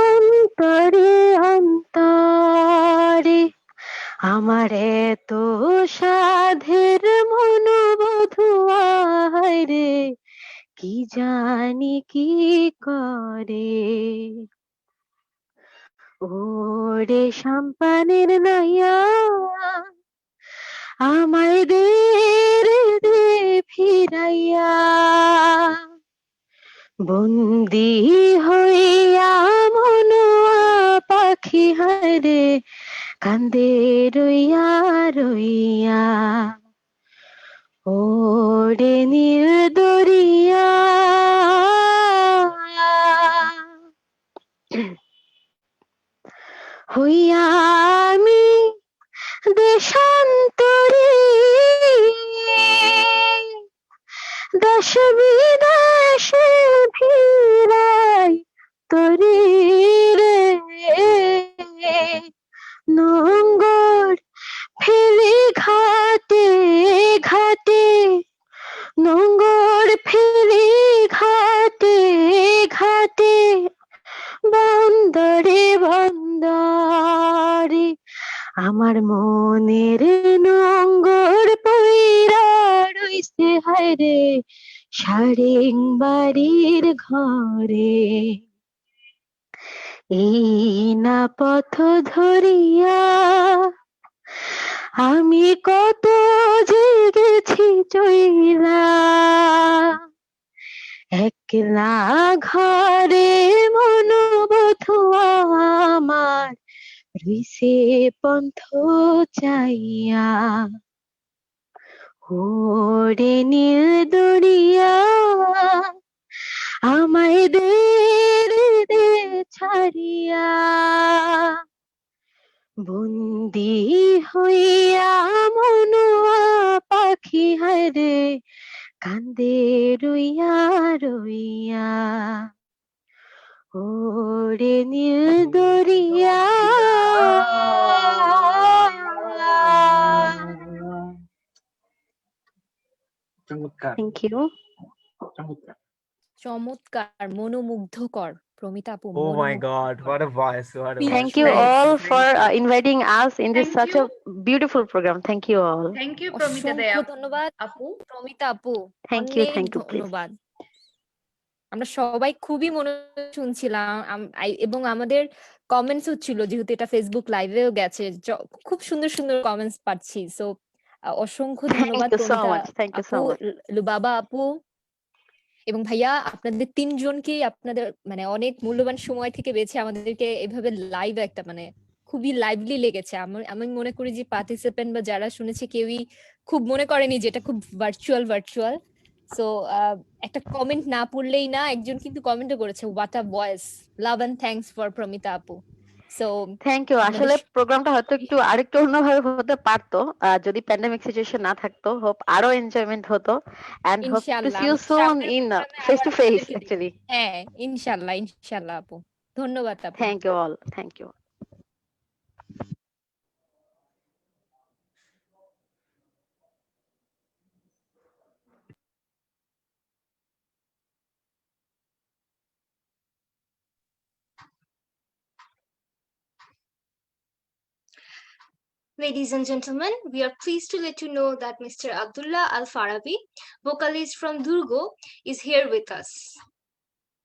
অন্তরে অন্তরে আমার এত সাধের মনোবধুয়া রে কি জানি কি করে ওরে সাম্পানের নাইয়া আমায় দে ফিরাইয়া বন্দি হইয়া মনোয়া পাখি হারে কান্দে রইয়া রইয়া ওরে নীল দরিয়া হইয়া আমি দেশান্তরী দেশ বিদেশে ভিড়াই তরি রে নোঙ্গর ফেলি ঘাটে ঘাটে নোঙ্গর ফেলি ঘাটে ঘাটে বন্দরে বন্দরে আমার মনের নোঙ্গর পইরা রইছে হায়রে সারেং বাড়ির ঘরে এই না পথ ধরিয়া আমি কত জেগেছি চইলা একলা ঘরে মনোবধুয়া আমার রইছে পন্থ চাইয়া ওরে নীল দরিয়া আমায় দে ছাড়িয়া বন্দি হইয়া মনোয়া পাখি হায়রে কান্দে রইয়া রইয়া ওরে নীল দরিয়া চমৎকার থ্যাংক ইউ চমৎকার চমৎকার, মনোমুগ্ধকর প্রমিতা আপু, Oh my God, মনোমুগ্ধকর। what a voice, what a Thank voice. you Nice, all nice. for inviting us in this Thank such you. a beautiful program. Thank you all. Thank you, Promita অসংখ্য Dea. ধন্যবাদ আপু প্রমিতা আপু, Thank you, অনেক please. ধন্যবাদ। আমরা সবাই খুবই শুনছিলাম এবং আমাদের কমেন্টস হচ্ছিল, যেহেতু এটা ফেসবুক লাইভেও গেছে, খুব সুন্দর সুন্দর কমেন্টস পাচ্ছি। সো অসংখ্য ধন্যবাদ Thank you so Promita much. Thank you আপু, so much. লুবাবা আপু এবং ভাইয়া, আপনাদের তিনজনকেই আপনাদের মানে অনেক মূল্যবান সময় থেকে বেছে আমাদেরকে এভাবে লাইভ একটা মানে খুবই লাইভলি লেগেছে। আমি মনে করি যে পার্টিসিপেন্ট বা যারা শুনেছে কেউই খুব মনে করেনি যে এটা খুব ভার্চুয়াল। সো একটা কমেন্ট না পড়লেই না, একজন কিন্তু কমেন্টও করেছে, what a voice, love and thanks for Promita আপু। So thank you. আসলে প্রোগ্রামটা হয়তো আরেকটু অন্যভাবে হতে পারতো যদি প্যান্ডেমিক সিচুয়েশন না থাকতো। হোপ আরো এনজয়মেন্ট হতো and hope to see you soon in face to face actually. হ্যাঁ, ইনশাআল্লাহ আপু, ধন্যবাদ আপু। Thank you all, thank you. Ladies and gentlemen, we are pleased to let you know that Mr. Abdullah Al Farabi, vocalist from Durgo, is here with us.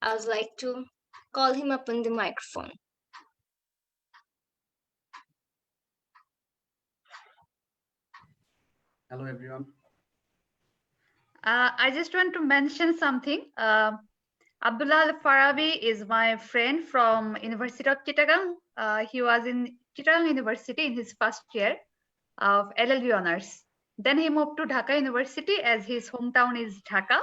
I would like to call him up on the microphone. Hello, everyone. I just want to mention something. Abdullah Al-Farabi is my friend from University of Chittagong. He was in Chittagong University in his first year of LLB honors. Then he moved to Dhaka University as his hometown is Dhaka.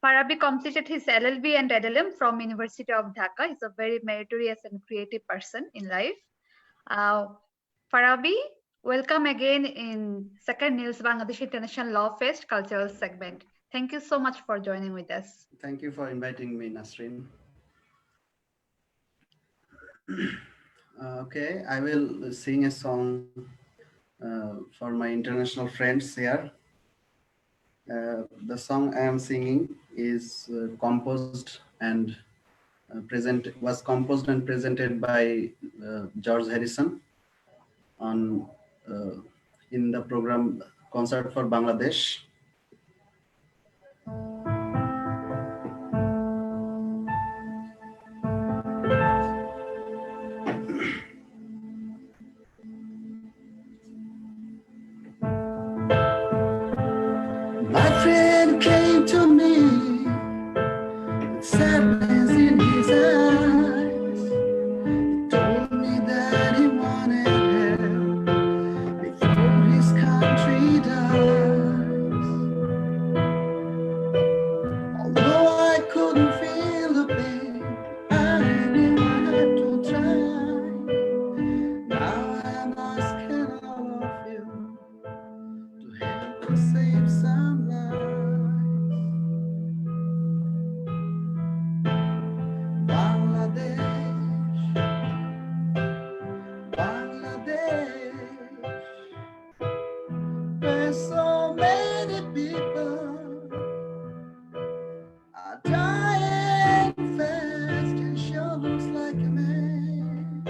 Farabi completed his LLB and LLM from University of Dhaka. He's a very meritorious and creative person in life. Farabi, welcome again in second News Bangladesh International Law Fest cultural segment. Thank you so much for joining with us. Thank you for inviting me, Nasreen. Okay, I will sing a song for my international friends here. The song I am singing is composed and presented by George Harrison on in the program Concert for Bangladesh. My friend came to me with sadness in his eyes. He told me that he wanted help before his country dies. Although I couldn't feel the pain, I knew I had to try. Now I'm asking all of you to help us save some lives. Bangladesh, Bangladesh, where so many people are dying fast and sure looks like a man.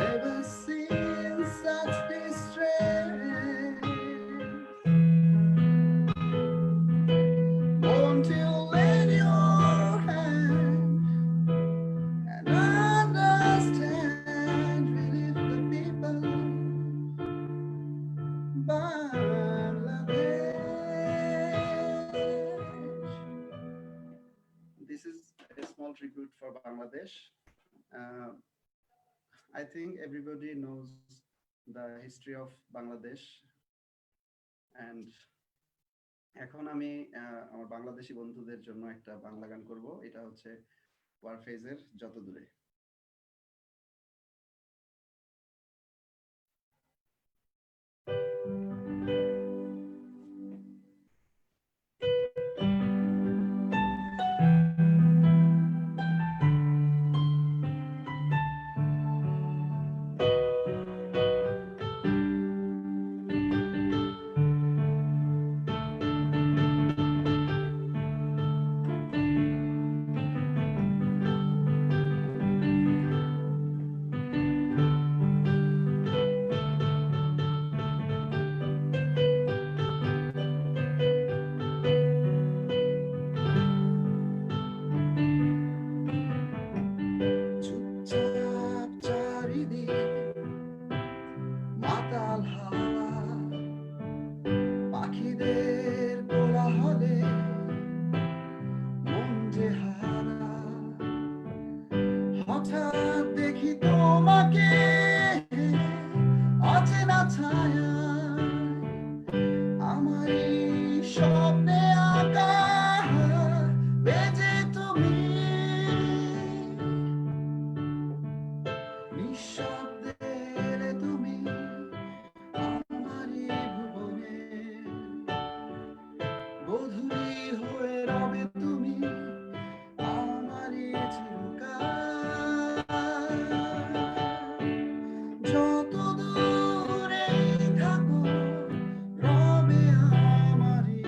Never seen such distress. Won't you lend your hand and understand, relieve the people? Bangladesh. This is a small tribute for Bangladesh. I think everybody knows the history of Bangladesh, and এখন আমি আমার বাংলাদেশি বন্ধুদের জন্য একটা বাংলা গান করব। এটা হচ্ছে ওয়ারফেজের যত দূরে। চুপচাপ চারিদিকে মাতাল হাওয়া, পাখিদের কোলাহলে মন যে হারা। হঠাৎ দেখি তোমাকে অচেনা ছায়ায়, আমারই স্বপ্নে আঁকা বেজে তুমি নিঃশব্দে এলে তুমি আমারই ভুবনে। গধূলি হয়ে রবে তুমি আমারই চিরকাল। যত দূরেই থাকো রবে আমারই,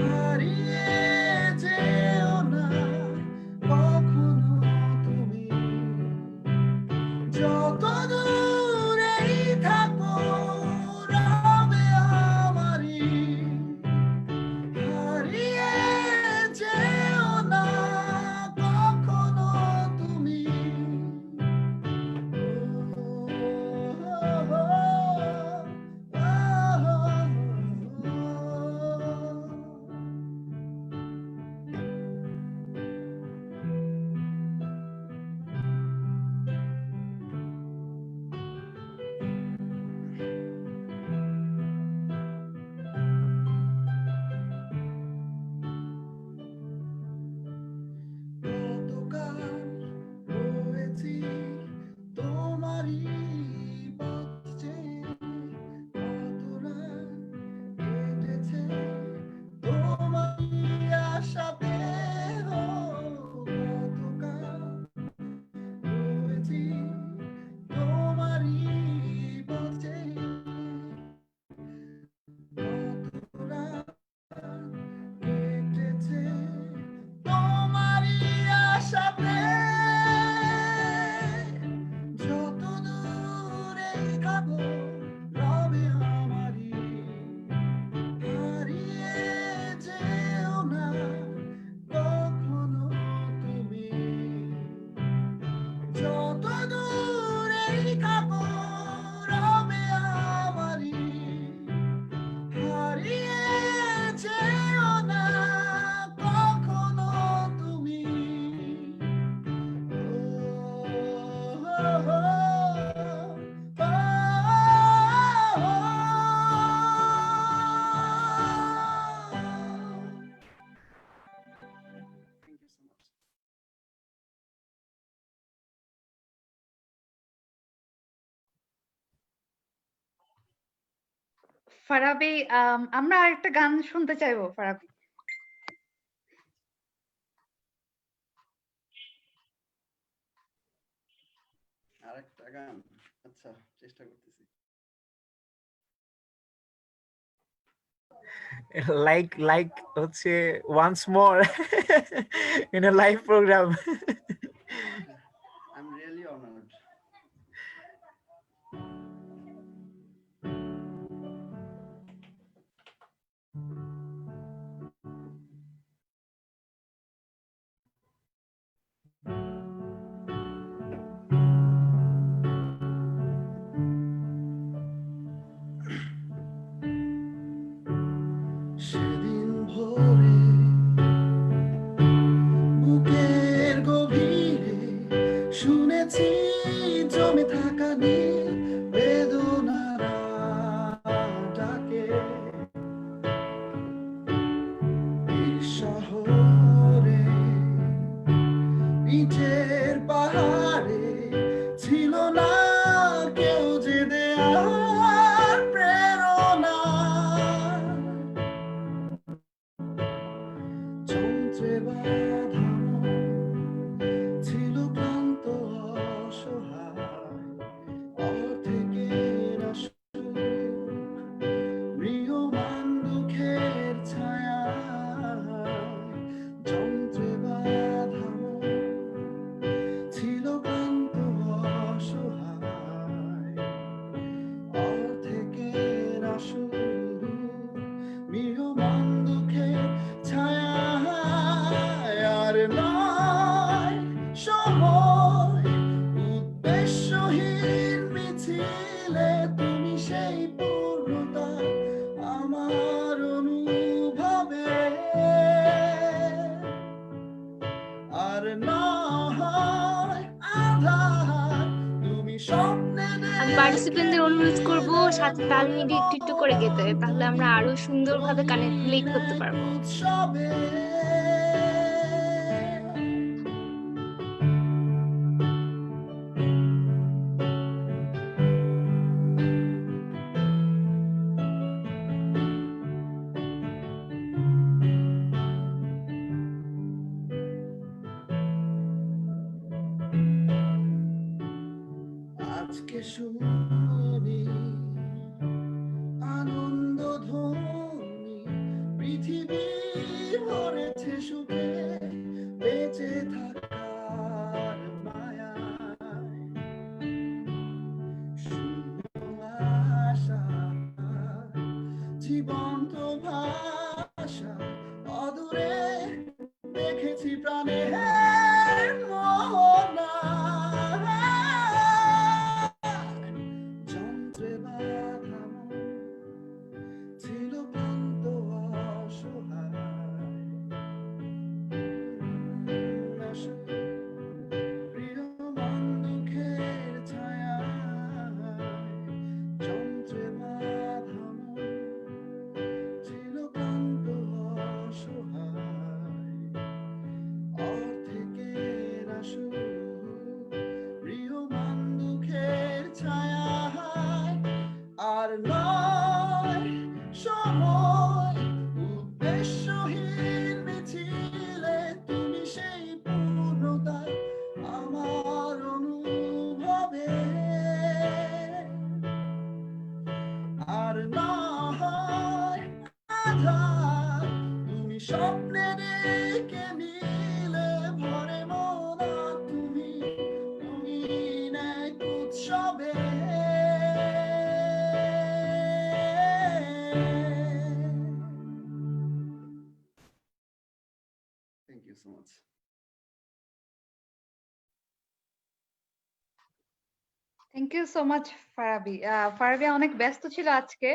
হারিয়ে যেও না কখনো তুমি। যত দূরেই থাকো রবে আমারই, হারিয়ে যেও না কখনো তুমি। খাবো রবে আমারই হারিয়ে যেও না কখনো তুমি যত দূরেই থাকো রবে আমারই হারিয়ে যেও না কখনো তুমি ফারাবি আমরা আরেকটা গান শুনতে চাইবো ফারাবি। আরেকটা গান আচ্ছা চেষ্টা করতেছি like হচ্ছে once more in a live program. I'm really honored. সেদিন ভোরে বুকের গভীরে শুনেছি জমে থাকা নীল বেদনার ডাকে এই শহরে ইটের পাহাড়ে ছিল না কেউ যে দেয়ার প্রেরণা যন্ত্রে বাঁধা ছিল ক্লান্ত অসহায় অর্ধেকের আসুক মৃয়মান দুঃখের ছায়া যন্ত্রে বাঁধা ছিল ক্লান্ত অসহায় অর্ধেকের আসুক মৃয়মান দুঃখের ছায়া আর নয় সময় উদ্দেশ্যহীন মিছিলে তুমি সেই পূর্ণতা আমার অনুভবে আর নয় আধার তুমি স্বপ্নে আমি পার্টিসিপেন্টদের অনুরোধ করব সাথে তাল মিলিয়ে একটু একটু করে গেতে, তাহলে আমরা আরো সুন্দরভাবে কানেক্ট করতে পারবো। উৎসবে আজকে শুনি আনন্দ ধ্বনি পৃথিবী ভরেছে সুখে বেঁচে থাকার মায়ায় শূন্য আশা জীবন্ত ভাষা অদূরে দেখেছি প্রাণের মোহনা যন্ত্রে বাঁধা ছিল ক্লান্ত অসহায় প্রিয়মান দুঃখের ছায়া যন্ত্রে বাঁধা ছিল ক্লান্ত thank you so much Farabi. Farabi অনেক ব্যস্ত ছিল আজকে,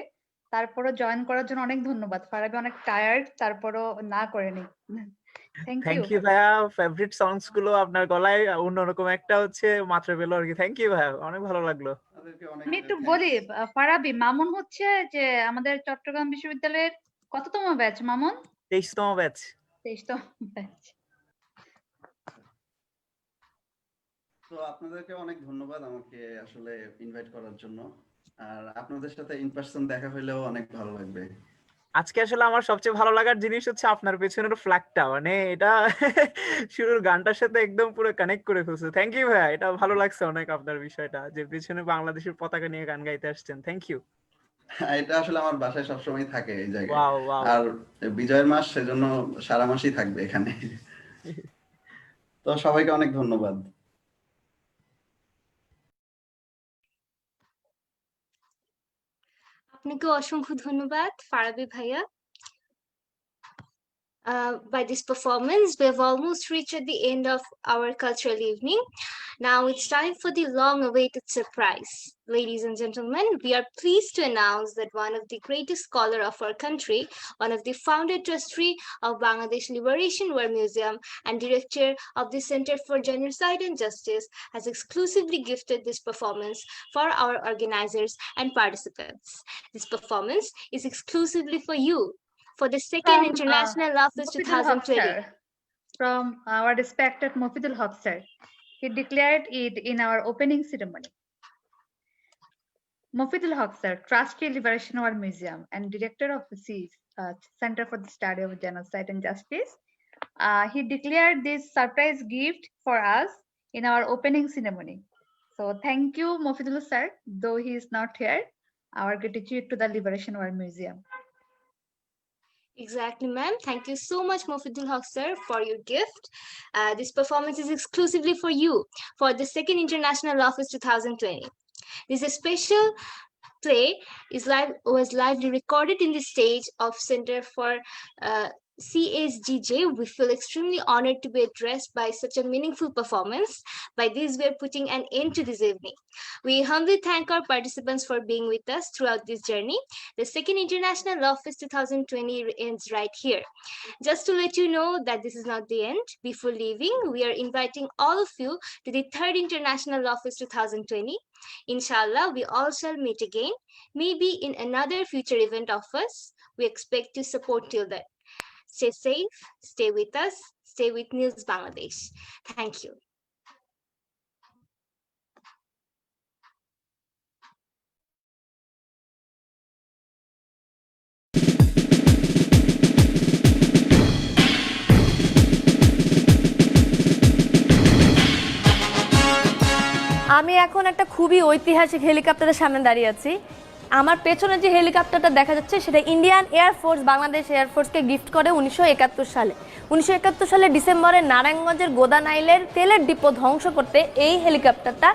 তারপরও জয়েন করার জন্য অনেক ধন্যবাদ। ফারাবি অনেক টায়ার্ড, তারপরও না করেনি। Thank you. থ্যাংক ইউ ভাইয়া, ফেভারিট সংস গুলো আপনার গলায় অন্যরকম একটা হচ্ছে মাত্রা পেলো আর কি। থ্যাংক ইউ ভাইয়া, অনেক ভালো লাগলো। তাদেরকে অনেক আমি একটু thanks. বলি, ফারাবি, মামুন হচ্ছে যে আমাদের চট্টগ্রাম বিশ্ববিদ্যালয়ের কততম ব্যাচ মামুন? 23তম ব্যাচ। 23তম ব্যাচ। তো আপনাদেরকে অনেক ধন্যবাদ আমাকে আসলে ইনভাইট করার জন্য। আর আপনাদের সাথে ইন পার্সন দেখা হইলেও অনেক ভালো লাগবে। আজকে আসলে আমার সবচেয়ে ভালো লাগার জিনিস হচ্ছে আপনার পেছনের ফ্ল্যাগটা, মানে এটা শুরুর গানটার সাথে একদম পুরো কানেক্ট করে ফেলছে। থ্যাংক ইউ ভাইয়া, এটা ভালো লাগছে অনেক আপনার বিষয়টা, যে পেছনে বাংলাদেশের পতাকা নিয়ে গান গাইতে আসছেন। Thank you. এটা আসলে আমার বাসায় সবসময় থাকে এই জায়গায়। Wow wow. আর বিজয়ের মাস, সেজন্য সারা মাসই থাকবে এখানে। তো সবাইকে অনেক ধন্যবাদ। আপনাকে অসংখ্য ধন্যবাদ ফারাবি ভাইয়া। By this performance, we have almost reached at the end of our cultural evening. Now it's time for the long-awaited surprise. Ladies and gentlemen, we are pleased to announce that one of the greatest scholars of our country, one of the founder trustee of Bangladesh Liberation War Museum and director of the Center for Genocide and Justice, has exclusively gifted this performance for our organizers and participants. This performance is exclusively for you, for the second International Love Fest Mofidul Haq 2020. sir, from our respected Mofidul Haq sir. He declared it in our opening ceremony. Mofidul Haq sir, Trustee Liberation War Museum and Director of the Center for the Study of Genocide and Justice. He declared this surprise gift for us in our opening ceremony. So thank you, Mofidul sir, though he is not here. Our gratitude to the Liberation War Museum. Exactly, ma'am. Thank you so much, Mofidul Haq sir, for your gift. This performance is exclusively for you for the second International Law Fest 2020. This special play was lively recorded in the stage of Center for CSGJ. We feel extremely honored to be addressed by such a meaningful performance. By this, we are putting an end to this evening. We humbly thank our participants for being with us throughout this journey. The second International Law Fest 2020 ends right here. Just to let you know that this is not the end. Before leaving, we are inviting all of you to the third International Law Fest 2020. Inshallah, we all shall meet again, maybe in another future event of us. We expect to support till then. Stay safe, stay with us, stay with News Bangladesh. Thank you. আমি এখন একটা খুবই ঐতিহাসিক হেলিকপ্টারের সামনে দাঁড়িয়ে আছি। আমার পেছনে যে হেলিকপ্টারটা দেখা যাচ্ছে সেটা ইন্ডিয়ান এয়ারফোর্স বাংলাদেশ এয়ারফোর্সকে গিফট করে 1971 সালে। 1971 সালে ডিসেম্বরে নারায়ণগঞ্জের গোদানাইলের তেলের ডিপো ধ্বংস করতে এই হেলিকপ্টারটা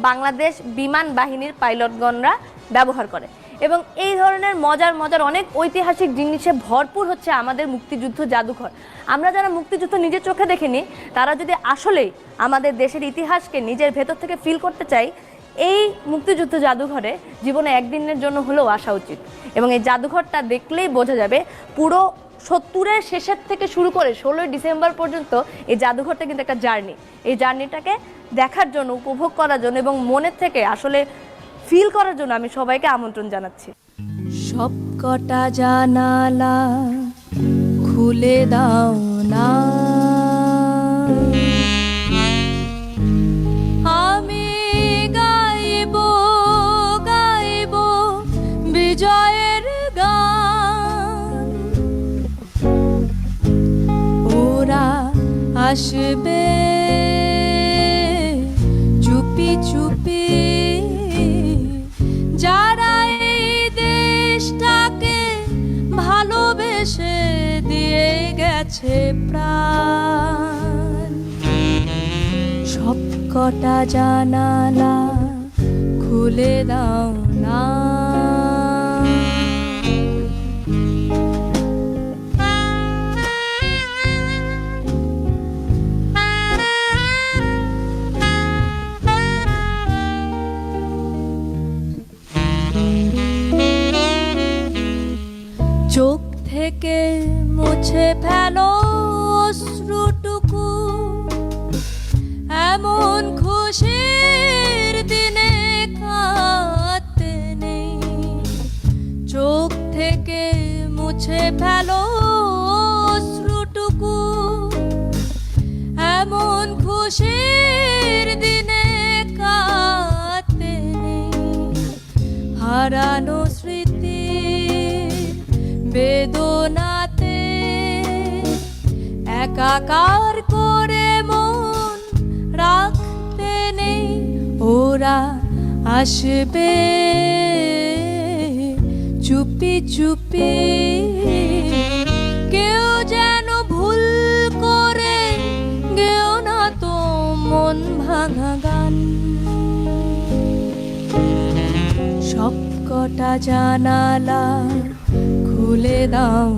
বাংলাদেশ বিমান বাহিনীর পাইলটগণরা ব্যবহার করে। এবং এই ধরনের মজার অনেক ঐতিহাসিক জিনিসে ভরপুর হচ্ছে আমাদের মুক্তিযুদ্ধ জাদুঘর। আমরা যারা মুক্তিযুদ্ধ নিজের চোখে দেখিনি, তারা যদি আসলেই আমাদের দেশের ইতিহাসকে নিজের ভেতর থেকে ফিল করতে চাই, এই মুক্তিযুদ্ধ জাদুঘরে জীবনে একদিনের জন্য হলেও আসা উচিত। এবং এই জাদুঘরটা দেখলেই বোঝা যাবে পুরো 70-এর শেষের থেকে শুরু করে 16ই ডিসেম্বর পর্যন্ত এই জাদুঘরটা কিন্তু একটা জার্নি। এই জার্নিটাকে দেখার জন্য, উপভোগ করার জন্য এবং মনের থেকে আসলে ফিল করার জন্য আমি সবাইকে আমন্ত্রণ জানাচ্ছি। সব কটা জানালা খুলে দাও না, আমি গাইব বিজয়ের গান। ওরা আসবে চুপি চুপি, যারা এই দেশটাকে ভালোবেসে দিয়ে গেছে প্রাণ। সব কটা জানালা খুলে দাও না। থেকে মুছে ফেলো অশ্রুটুকু এমন খুশির দিনে কাঁদতে নেই চোখ থেকে মুছে ফেলো অশ্রুটুকু এমন খুশির দিনে কাঁদতে নেই হারানো স্মৃতি বেদনাতে একাকার করে মন রাখতে নেই ওরা আসবে চুপি চুপি কেউ যেন ভুল করে গেও না তো মন ভাঙা গান সব কটা জানালা খুলে দাও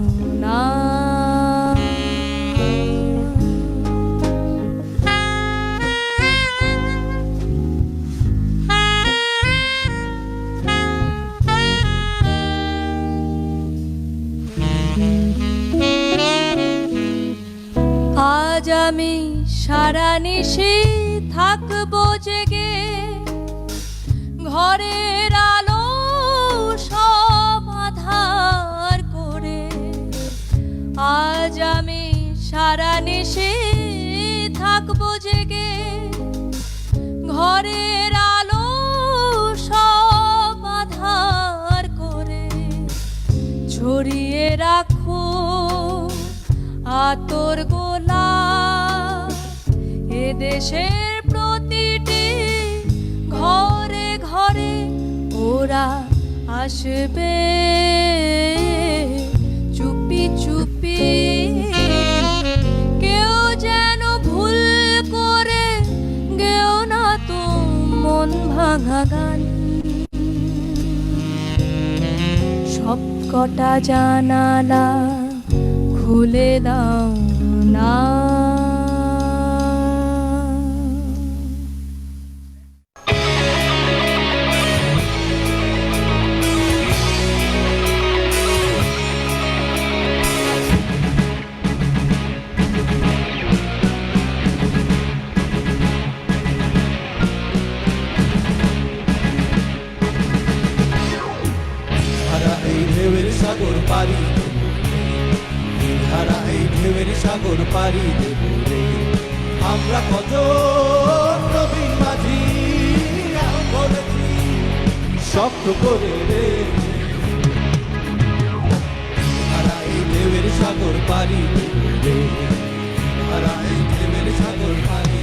না আজ আমি সারা নিশি থাকবো জেগে ঘরের আলো সব আধার করে আজ আমি সারা নিশি থাকবো জেগে ঘরের আলো সব আধার করে ছড়িয়ে রাখো আতর গোলা এদেশের প্রতিটি ঘরে ঘরে ওরা আসবে চুপি চুপি কেউ যেন ভুল করে গেও না তো মন ভাঙা গান সব কটা জানালা খুলে দাও না হারা এই ঢেউয়ের সাগর পারি হারা এই ঢেউয়ের সাগর পারি দেব রে আমরা কত নবীন মাঝি বলেছি শব্দ করে রে হারা এই ঢেউয়ের সাগর পারি দেব রে হারা এই ঢেউয়ের সাগর পারি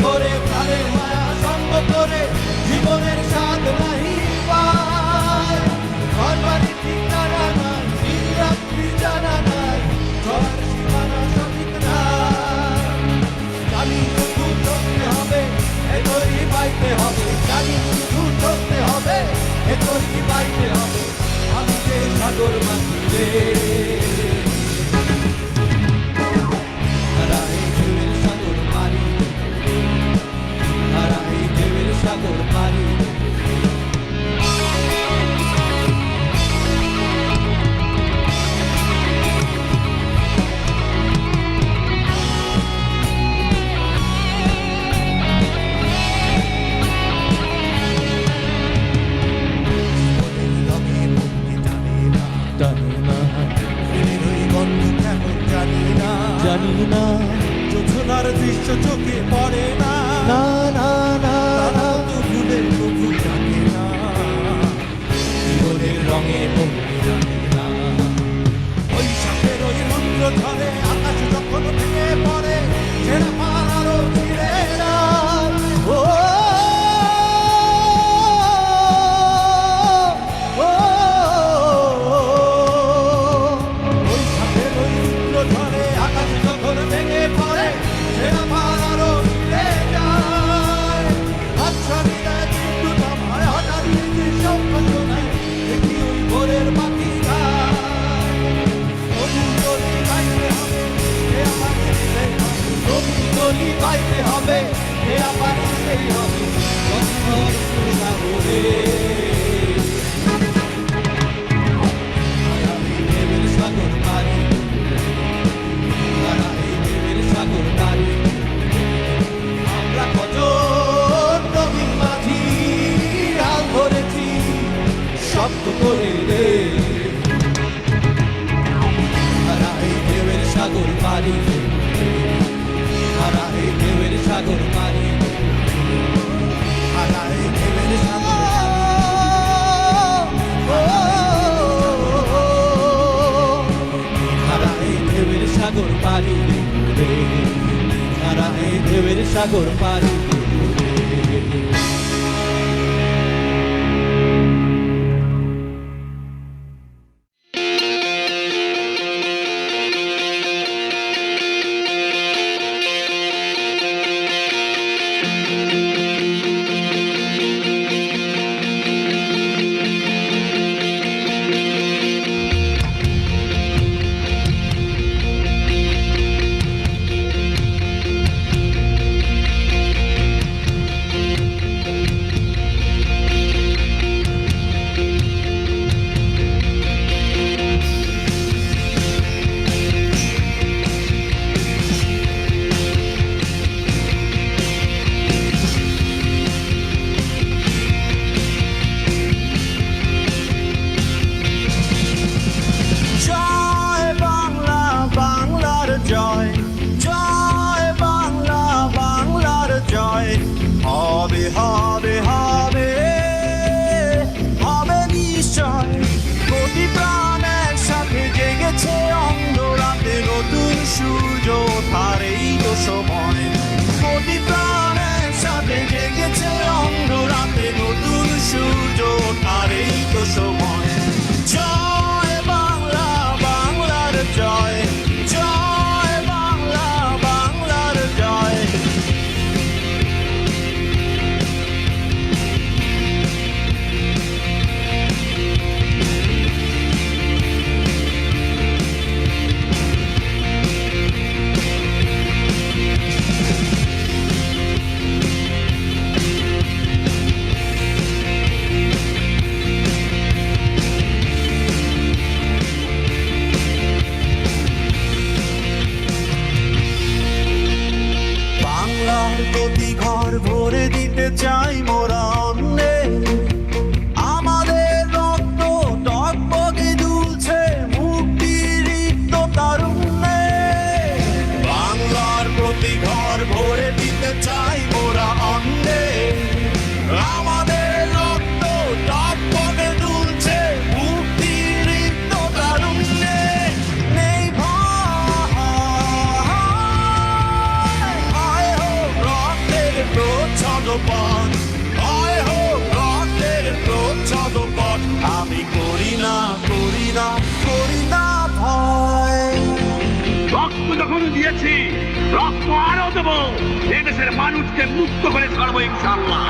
করে প্রাণের মায়া সঙ্গ করে জীবনের স্বাদ নাহি পায় ঘর বাড়ি ঠিকানা নাই দিন রাত্রি জানা নাই চলার সীমানা সঠিক নাই জানি শুধু চলতে হবে এতই বাইতে হবে জানি শুধু চলতে হবে এতই বাইতে হবে আমি যে সাগর মাঝি রে সাগর পারি টানে জয় হবে গঙ্গর সাগরে হারাই দেবের সাগর পারি হারাই দেবের সাগর পারি আমরা কজন নবীন মাঝি হাল ধরেছি শব্দ করে রে হারাই দেবের সাগর পারি হারাই দেবের সাগর পারি হারাই দেবের সাগর হারাই দেবের সাগর পারি হারাই দেবের সাগর পারি জয় বাংলা বাংলার জয় জয় বাংলা বাংলার জয় হবে হবে হবে হবে নিশ্চয় কোটি প্রাণ একসাথে জেগেছে অন্ধরাতে নতুন সূর্য ওঠার এই তো সময় কোটি প্রাণ একসাথে জেগেছে অন্ধরাতে নতুন সূর্য ওঠার এই তো সময় জয় বাংলা বাংলার জয় জয় বাংলা বাংলার জয় বাংলার প্রতি ঘর ভরে দিতে চাই মোরা অন্নে আমাদের রক্ত টকবগে দুলছে মুক্তির রিক্ত তারুণ্যে বাংলার প্রতি ঘর ভরে দিতে চাই মোরা অন্নে আমাদের রক্ত টকবগে দুলছে মুক্তির রিক্ত তারুণ্যে নেই ভয় হোক রক্তের প্রচ্ছদপট ভয় হোক রক্তের প্রচ্ছদপট আমি করি না করি না করি না ভয় রক্ত যখন দিয়েছি রক্ত আরো দেবো এদেশের মানুষকে মুক্ত করে ছাড়বো ইনশাআল্লাহ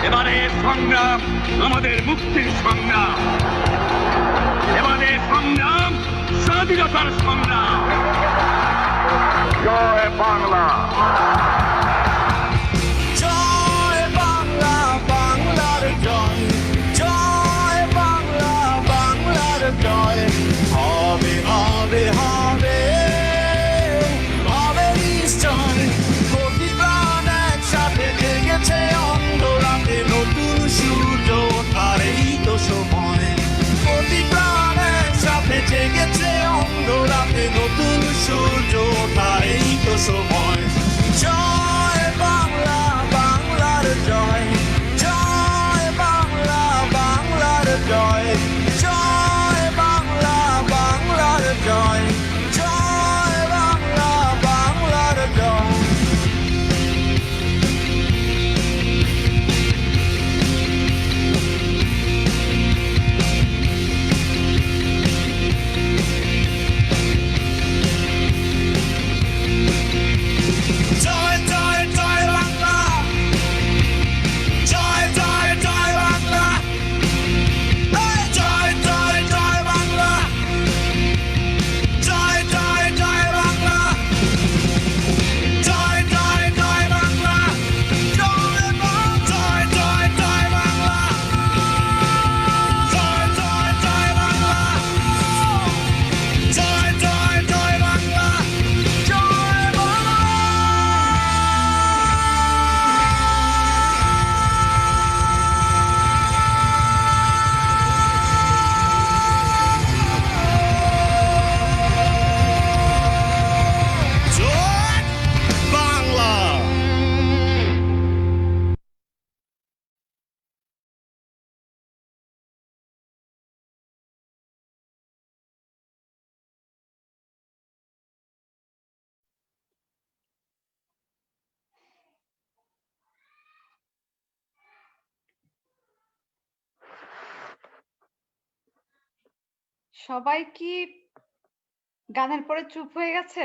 এবারে সংগ্রাম আমাদের মুক্তির সংগ্রাম এবারে সংগ্রাম স্বাধীনতার সংগ্রাম জয় বাংলা জয় বাংলা বাংলার জয় জয় বাংলা বাংলার জয় হবে হবে হবে হবে নিশ্চয় কোটি প্রাণ একসাথে জেগেছে অন্ধরাতে নতুন সূর্য ওঠার এই তো সময় কোটি প্রাণ একসাথে জেগেছে অন্ধরাতে নতুন সূর্য ওঠার এই তো সময় জয় বাংলা বাংলার জয় জয় বাংলা বাংলার জয় জয় বাংলা বাংলার জয় জয় বাংলা বাংলার জয় সবাই কি গানের পরে চুপ হয়ে গেছে?